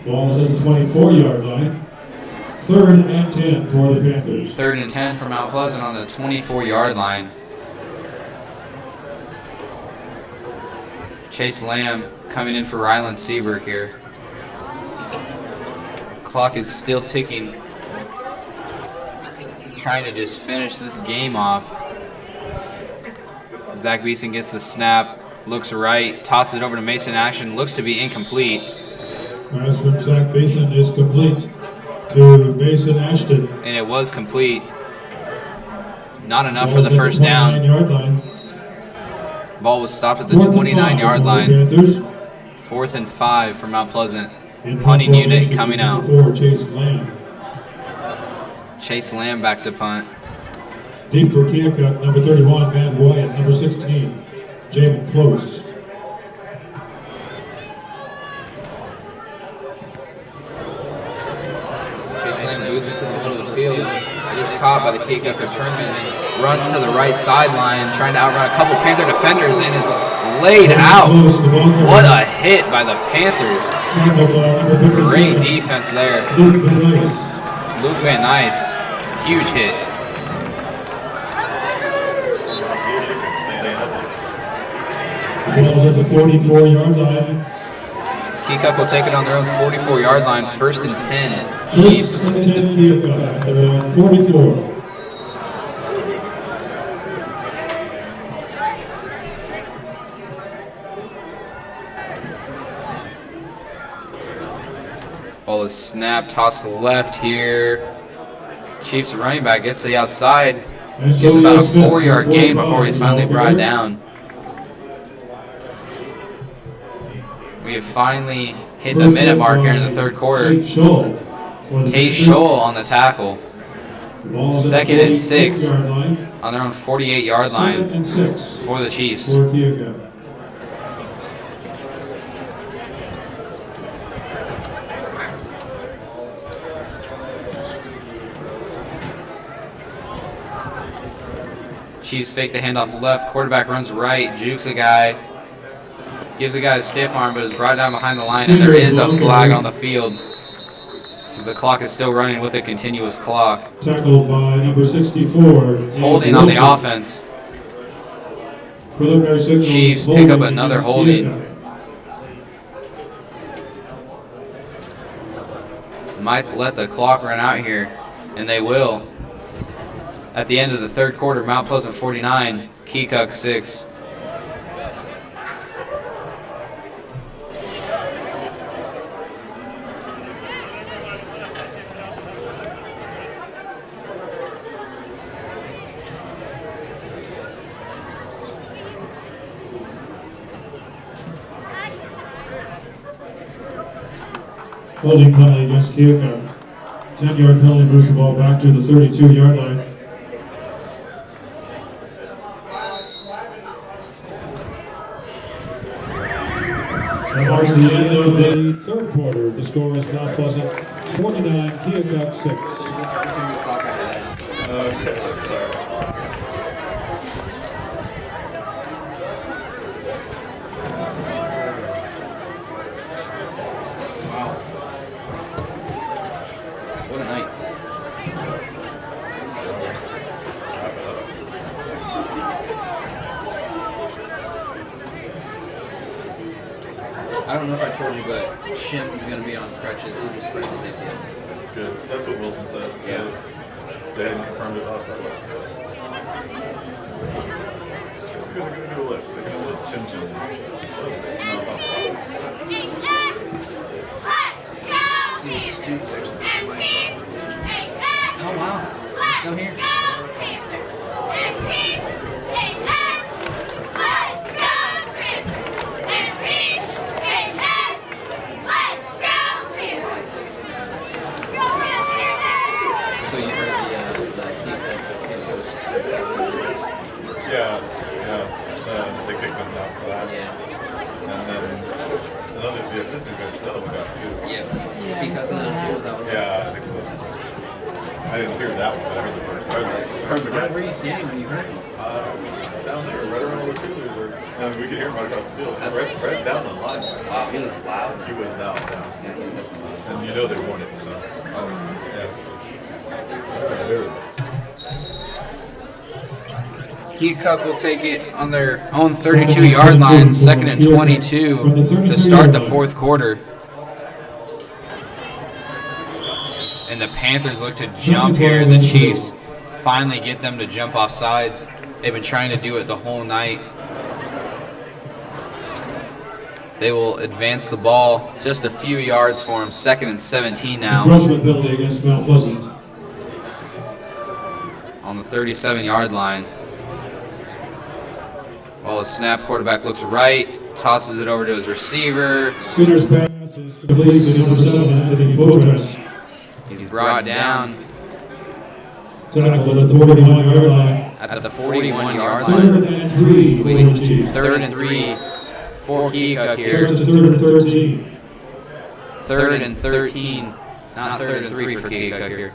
Ball is at the 24-yard line. 3rd and 10 for the Panthers. 3rd and 10 for Mount Pleasant on the 24-yard line. Chase Lamb coming in for Ryland Seabrook here. Clock is still ticking. Trying to just finish this game off. Zach Beeson gets the snap, looks right, tosses it over to Mason Ashton, looks to be incomplete. Pass from Zach Beeson is complete to Mason Ashton. And it was complete. Not enough for the first down. 29-yard line. Ball was stopped at the 29-yard line. 4th and 5 for Mount Pleasant. Punting unit coming out. Chase Lamb. Chase Lamb back to punt. Deep for Keokuk, number 31, Van Wyatt, number 16, Jamin Close. Chase Lamb moves into the middle of the field. It is caught by the Keokuk tournament and runs to the right sideline, trying to outrun a couple Panther defenders and is laid out. What a hit by the Panthers. Great defense there. Luke Van Nice, huge hit. Ball's at the 44-yard line. Keokuk will take it on their own 44-yard line, 1st and 10. Chiefs. 10 Keokuk, they're on 44. Ball is snapped, tossed to the left here. Chiefs running back gets to the outside. Gets about a 4-yard gain before he's finally brought down. We have finally hit the minute mark here in the 3rd quarter. Tate Scholl on the tackle. 2nd and 6 on their own 48-yard line for the Chiefs. Chiefs fake the handoff left. Quarterback runs right, jukes a guy. Gives a guy a stiff arm, but is brought down behind the line, and there is a flag on the field. The clock is still running with a continuous clock. Tackled by number 64. Holding on the offense. Preliminary signal. Chiefs pick up another holding. Might let the clock run out here, and they will. At the end of the third quarter, Mount Pleasant 49, Keokuk 6. Holding penalty against Keokuk. 10-yard penalty moves the ball back to the 32-yard line. That marks the end of the third quarter. The score is Mount Pleasant 49, Keokuk 6. Okay, sorry. Wow. What a night. I don't know if I told you, but Shim is going to be on crutches. He just sprained his ACL. That's good. That's what Wilson said. Yeah. They hadn't confirmed it last time. They're going to do a lift. They're going to lift Chin Chin. See what the student section is like. Oh, wow. They're still here. So you heard the Yeah. They kicked them down for that. Yeah. And then the assistant coach, the other one got too. Yeah. Is he cussing out of was that what? Yeah, I think so. I didn't hear that one, but I heard the first part. Where were you standing when you heard it? Down there, right around where the cheerleaders were. And we could hear him right across the field. Right down the line. Wow, he was loud. He was down. Yeah, he was definitely loud. And you know they won it, so. Oh. Yeah. Keokuk will take it on their own 32-yard line, 2nd and 22 to start the fourth quarter. And the Panthers look to jump here. The Chiefs finally get them to jump off sides. They've been trying to do it the whole night. They will advance the ball just a few yards for them. 2nd and 17 now. Encroachment penalty against Mount Pleasant. On the 37-yard line. Well, the snap, quarterback looks right, tosses it over to his receiver. Skinner's pass is complete to number 7, Anthony Boaters. He's brought down Tackled at the 41-yard line. at the 41-yard 3rd line. and 3 for the Chiefs. 3rd and 3 for Keokuk here. First and 3rd and 13. 3rd and 13, not 3rd and 3 for Keokuk here.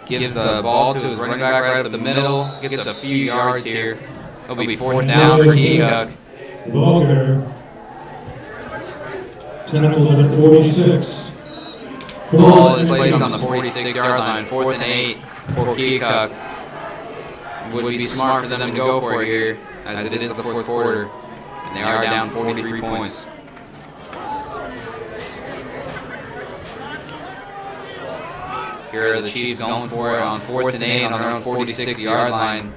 Gives the ball to his running back right up the middle. Gets a few yards here. It'll be 4th down for Keokuk. The ball carrier. Tackled at 46. Ball is placed on the 46-yard line. 4th and 8 for Keokuk. Would be smart for them to go for it here, as it is the fourth quarter. And they are down 43 points. Here are the Chiefs going for it on 4th and 8 on their own 46-yard line.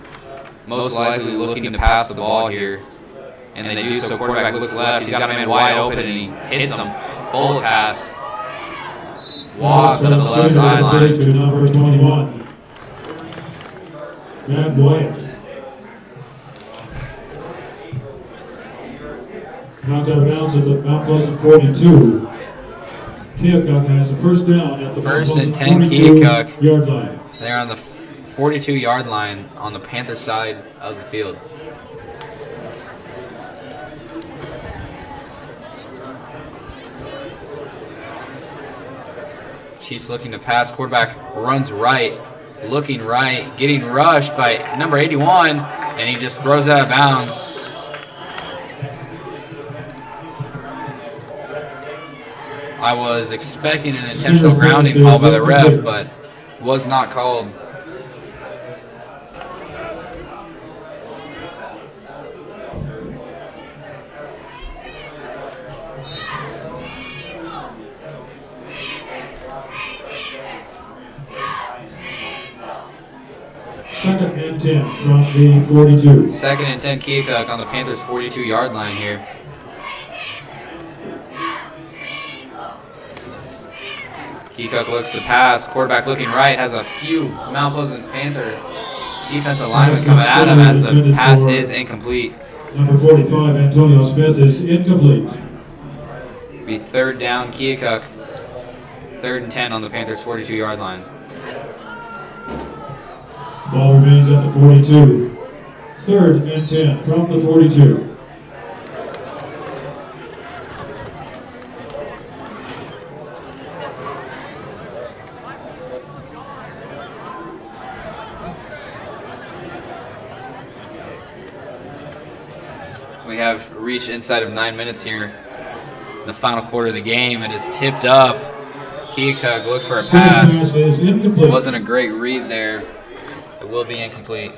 Most likely looking to pass the ball here. And they do so. Quarterback looks left. He's got a man wide open and he hits him. Bullet pass. Walks up the left sideline. To number 21. Matt Wyatt. Knocked out of bounds at the Mount Pleasant 42. Keokuk has a first down at the First and 10 Mount Pleasant Keokuk. 42-yard line. They're on the 42-yard line on the Panther side of the field. Chiefs looking to pass. Quarterback runs right, looking right, getting rushed by number 81, and he just throws it out of bounds. I was expecting an intentional grounding call by the ref, but was not called. Second and 10 from the 42. Second and 10 Keokuk on the Panthers' 42-yard line here. Keokuk looks to pass. Quarterback looking right. Has a few Mount Pleasant Panther defensive linemen coming at him as the pass is incomplete. Number 45, Antonio Smith, is incomplete. Be third down Keokuk. Third and 10 on the Panthers' 42-yard line. Ball remains at the 42. Third and 10 from the 42. We have reached inside of 9 minutes here in the final quarter of the game. It is tipped up. Keokuk looks for a pass. Is incomplete. Wasn't a great read there. It will be incomplete.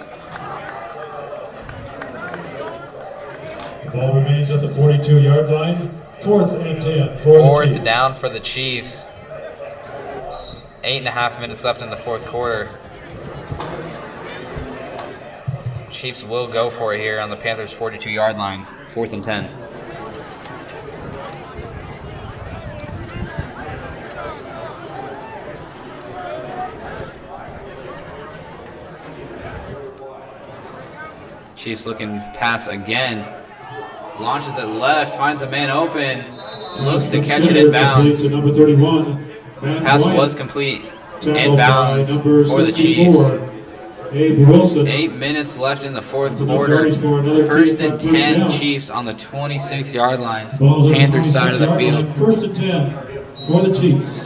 The ball remains at the 42-yard line. Fourth and 10 for the Fourth Chiefs. down for the Chiefs. 8.5 minutes left in the fourth quarter. Chiefs will go for it here on the Panthers' 42-yard line. 4th and 10. Chiefs looking pass again. Launches it left, finds a man open. Looks to catch it in bounds. To number 31. Pass was complete. Inbounds for the Chiefs. Abe Wilson. 8 minutes left in the fourth To the quarter. 30 for another First kick and on 10 first down. Chiefs on the 26-yard line. Ball's at the Panthers side of the 26-yard field. line. First and 10 for the Chiefs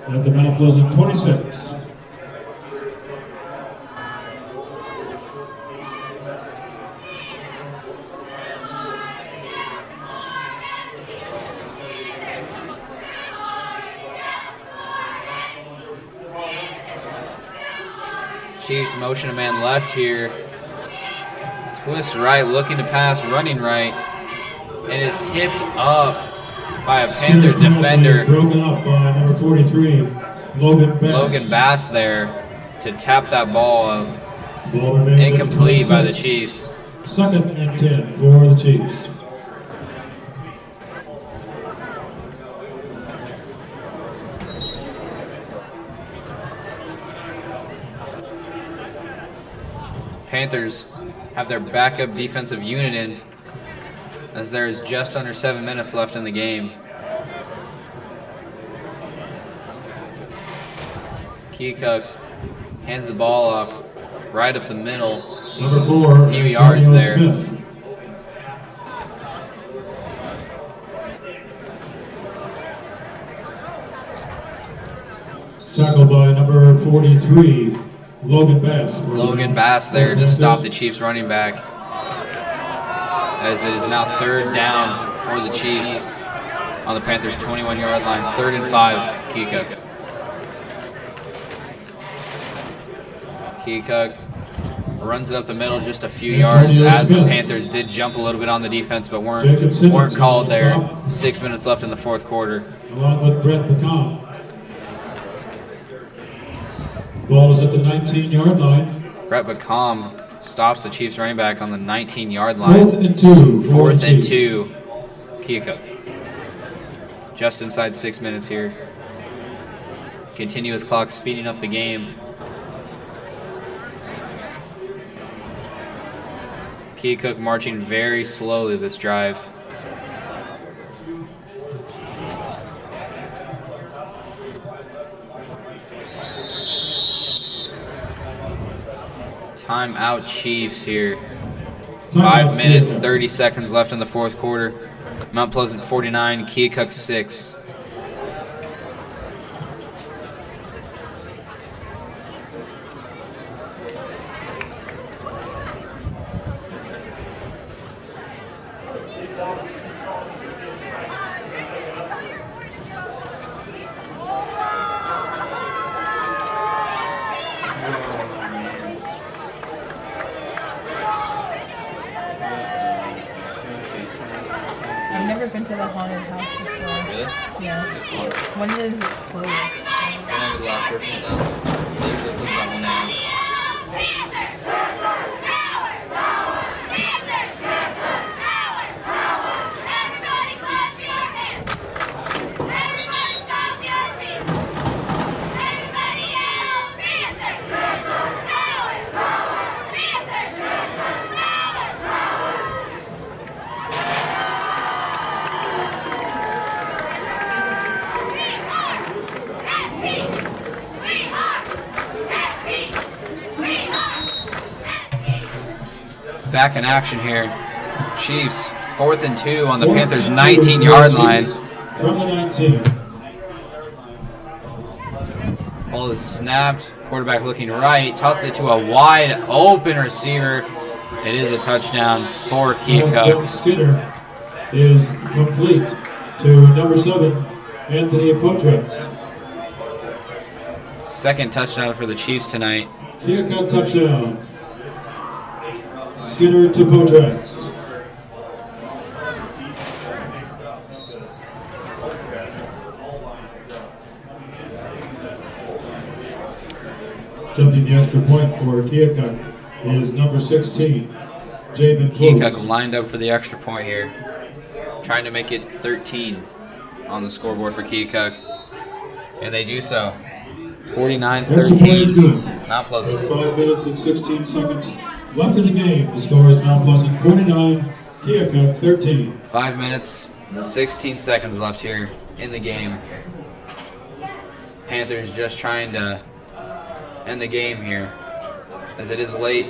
at the Mount Pleasant 26. Chiefs motion a man left here. Twist right, looking to pass, running right. It is tipped up by a Panther Steelers penalty defender. is broken up by number 43, Logan Bass. Logan Bass there to tap that ball up. Ball remains at Incomplete by the 26. Chiefs. Second and 10 for the Chiefs. Panthers have their backup defensive unit in as there is just under 7 minutes left in the game. Keokuk hands the ball off right up the middle. Number 4, A few yards Antonio there. Smith. Tackled by number 43, Logan Bass. Logan Bass there to stop the Chiefs running back as it is now third down for the Chiefs on the Panthers 21-yard line. 3rd and 5, Keokuk. Keokuk runs it up the middle just a few yards as the Panthers did jump a little bit on the defense but weren't called there. 6 minutes left in the fourth quarter. Along with Brett McComb. Ball is at the 19-yard line. Brett McComb stops the Chiefs running back on the 19-yard line. 4th and 2. for 4th the and Chiefs. 2, Keokuk. Just inside 6 minutes here. Continuous clock speeding up the game. Keokuk marching very slowly this drive. Timeout Chiefs here. 5 minutes, 30 seconds left in the fourth quarter. Mount Pleasant 49, Keokuk 6. never been to the haunted house before. Really? Yeah. It's fun. When does it close? Whenever the last person is done. They usually close about 1 a.m. Back in action here. Chiefs, 4th and 2 on the Panthers' 19-yard line. From the 19. Ball is snapped. Quarterback looking right. Tosses it to a wide open receiver. It is a touchdown for Keokuk. Skinner is complete to number 7, Anthony Potrex. Second touchdown for the Chiefs tonight. Keokuk touchdown. Skinner to Potrex. Attempting the extra point for Keokuk is number 16, Jamin Keokuk Close. lined up for the extra point here. Trying to make it 13 on the scoreboard for Keokuk. And they do so. Extra point is 49-13. good. Mount Pleasant. 5 minutes and 16 seconds left in the game. The score is Mount Pleasant 49, Keokuk 13. 5 minutes, 16 seconds left here in the game. Panthers just trying to end the game here, as it is late,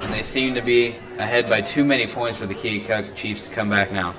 and they seem to be ahead by too many points for the Keokuk Chiefs to come back now.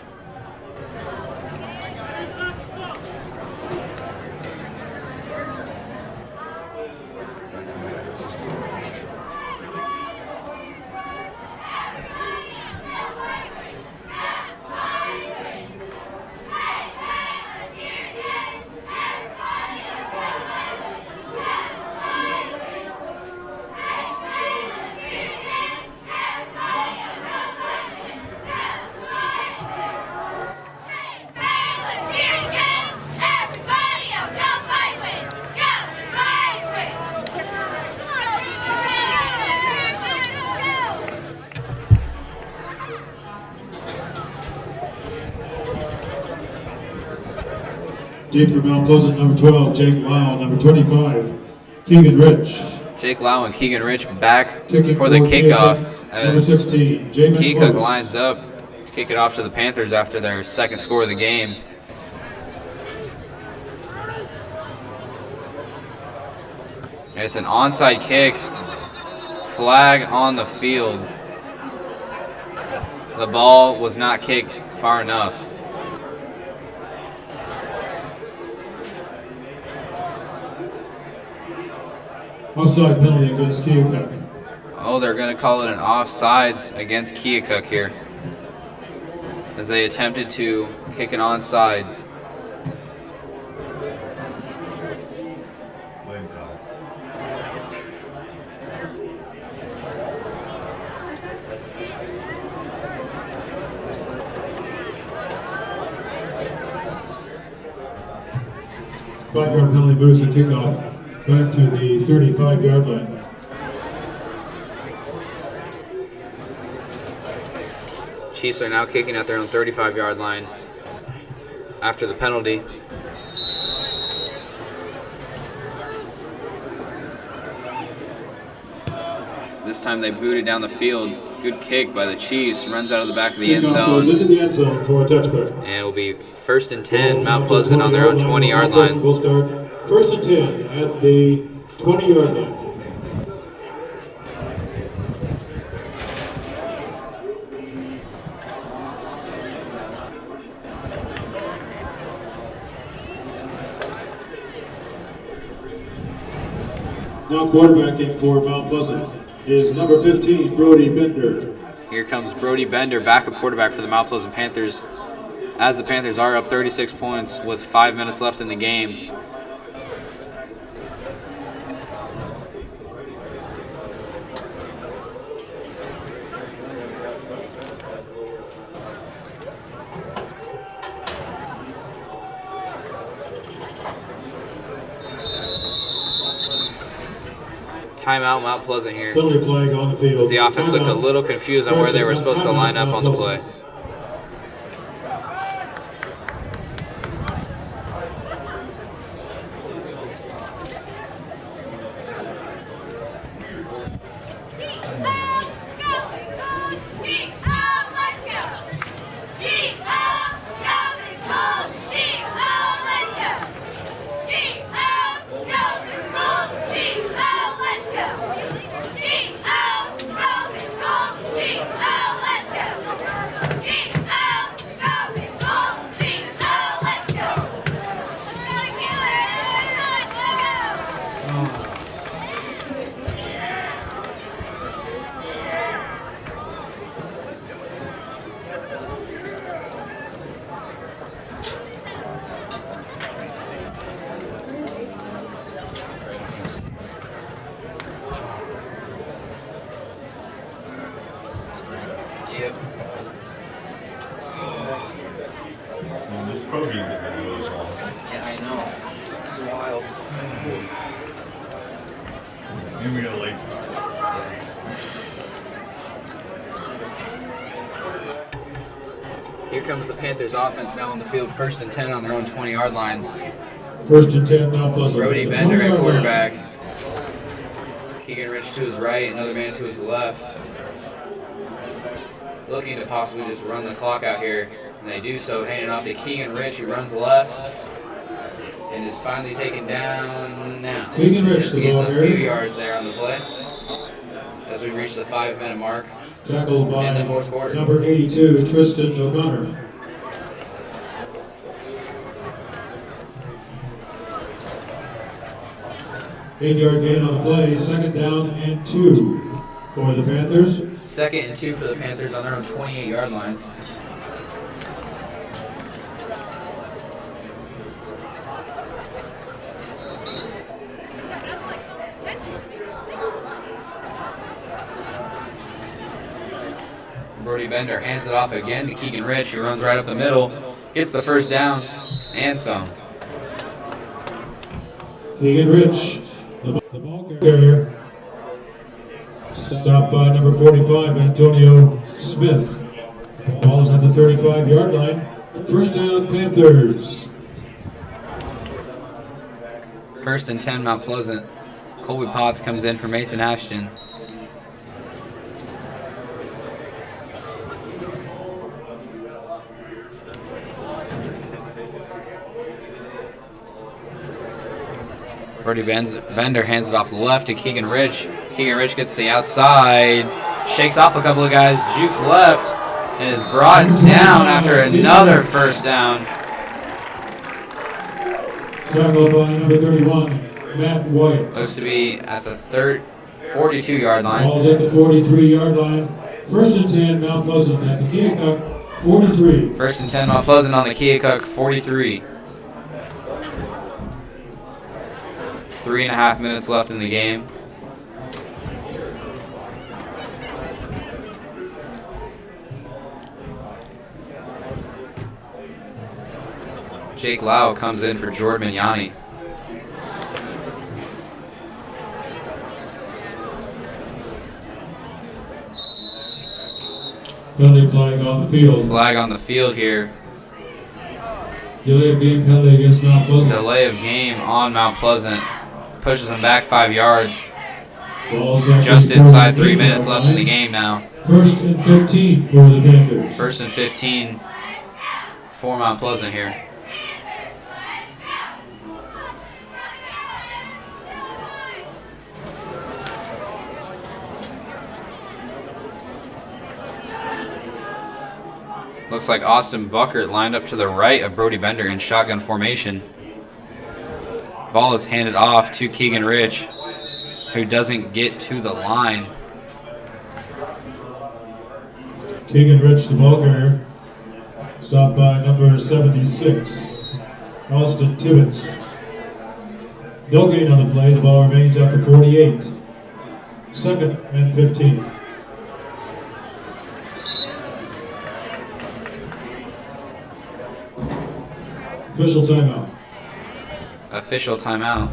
Deep for Mount Pleasant, number 12, Jake Lau, number 25, Keegan Rich. Jake Lau and Keegan Rich back Kicking for the kickoff Keokuk, number as 16, Jamin Keokuk Close. lines up to kick it off to the Panthers after their second score of the game. And it's an onside kick. Flag on the field. The ball was not kicked far enough. Offside penalty against Keokuk. Oh, they're going to call it an offsides against Keokuk here, as they attempted to kick an onside. Lane call. Five-yard penalty moves the kickoff back to the 35-yard line. Chiefs are now kicking at their own 35-yard line after the penalty. This time they boot it down the field. Good kick by the Chiefs. Runs out of the back of the end Kickoff goes zone. into the end zone for a touchback. And it will be 1st and 10. Mount Pleasant on their own 20-yard Mount Pleasant line. will start 1st and 10 at the 20-yard line. Now quarterbacking for Mount Pleasant is number 15, Brody Bender. Here comes Brody Bender, backup quarterback for the Mount Pleasant Panthers, as the Panthers are up 36 points with 5 minutes left in the game. Timeout Mount Pleasant here. Penalty flag on the field. As the offense looked a little confused on where they were supposed to line up on the play. Yep. This pro game's getting really long. Yeah, I know. It's wild. And we got a late start. Here comes the Panthers offense now on the field. 1st and 10 on their own 20-yard line. 1st and 10 Mount Pleasant. Brody Bender at quarterback. Keegan Rich to his right, another man to his left. Looking to possibly just run the clock out here. And they do so, handing off to Keegan Rich, who runs left. And is finally taken down now. Keegan Rich, Just the gets ball a here. few yards there on the play. As we reach the 5-minute mark. Tackled by in the 4th quarter. number 82, Tristan O'Connor. Eight-yard gain on the play, 2nd down and 2 for the Panthers. 2nd and 2 for the Panthers on their own 28-yard line. Brody Bender hands it off again to Keegan Rich, who runs right up the middle, gets the 1st down and some. Keegan Rich, the ball carrier. Stopped by number 45, Antonio Smith. The ball is at the 35-yard line. 1st down, Panthers. 1st and 10, Mount Pleasant. Colby Potts comes in for Mason Ashton. Brody Bender hands it off left to Keegan Rich. Keegan Rich gets the outside, shakes off a couple of guys, jukes left, and is brought down after another 1st down. Tackled by number 31, Matt White. Looks to be at the 42-yard line. Ball's at the 43-yard line. 1st and 10, Mount Pleasant at the Keokuk 43. 1st and 10, Mount Pleasant on the Keokuk 43. 3.5 minutes left in the game. Jake Lau comes in for Jordan Mignani. Penalty flag on the field. Flag on the field here. Delay of game penalty against Mount Pleasant. Delay of game on Mount Pleasant. Pushes them back 5 yards. Ball's at Just the inside 3 48 minutes yard left in the line. game now. 1st and 15 for the Panthers. 1st and 15 for Mount Pleasant here. Looks like Austin Buckert lined up to the right of Brody Bender in shotgun formation. Ball is handed off to Keegan Rich, who doesn't get to the line. Keegan Rich, the ball carrier. Stopped by number 76, Austin Tibbetts. No gain on the play. The ball remains at the 48. 2nd and 15. Official timeout. Official timeout.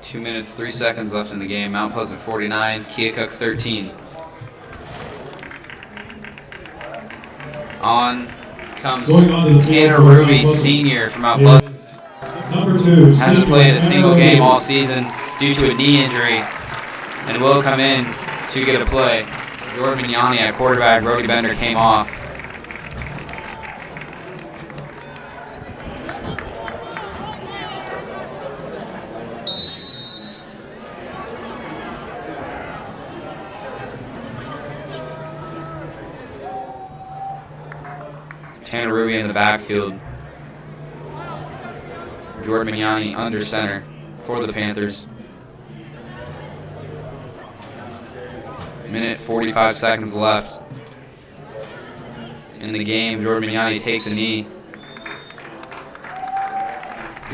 2 minutes, 3 seconds left in the game. Mount Pleasant 49, Keokuk 13. On comes Going on to the field Tanner for Ruby, Mount Pleasant senior from Mount Pleasant. Number 2. Hasn't played a single Tanner game Ruby. all season due to a knee injury and will come in to get a play. Jordan Mignani at quarterback. Brody Bender came off. Tanner Ruby in the backfield. Jordan Mignani under center for the Panthers. Minute 45 seconds left in the game. Jordan Mignani takes a knee.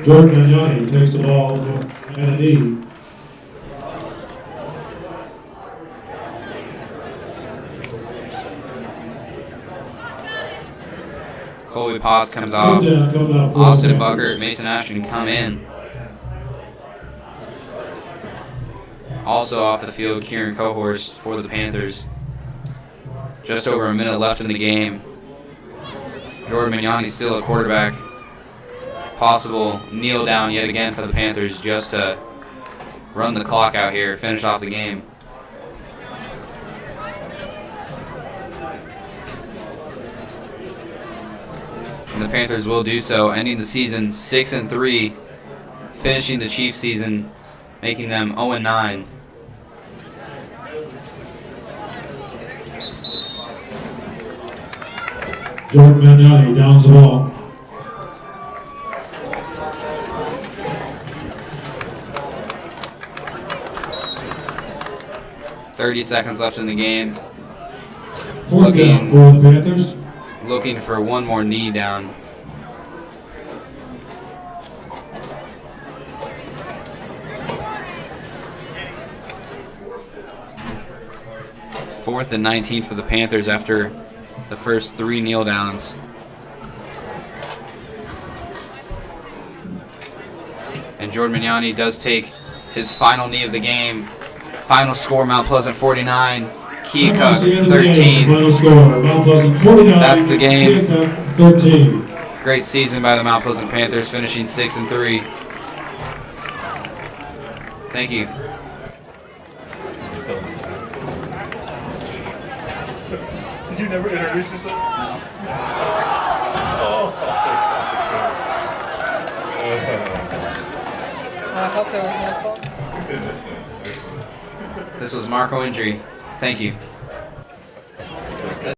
Jordan Mignani takes the ball and a knee. Colby Potts comes off. Austin Buckert, Mason Ashton come in. Also off the field, Kieran Cohorst for the Panthers. Just over a minute left in the game. Jordan Mignani still at quarterback. Possible kneel down yet again for the Panthers just to run the clock out here, finish off the game. And the Panthers will do so, ending the season 6-3, finishing the Chiefs season, making them 0-9. Jordan Mignani downs the ball. .30 seconds left in the game. Fourth down for the Panthers. Looking for one more knee down. Fourth and 19 for the Panthers after the first 3 kneel downs. And Jordan Mignani does take his final knee of the game. Final score, Mount Pleasant 49, Keokuk 13. Final score, Mount Pleasant 49. That's the game. Keokuk 13. Great season by the Mount Pleasant Panthers, finishing 6-3. Thank you. Did you never introduce yourself? No. I hope there was no fault. Oh, goodness. This was Marco Indri. Thank you.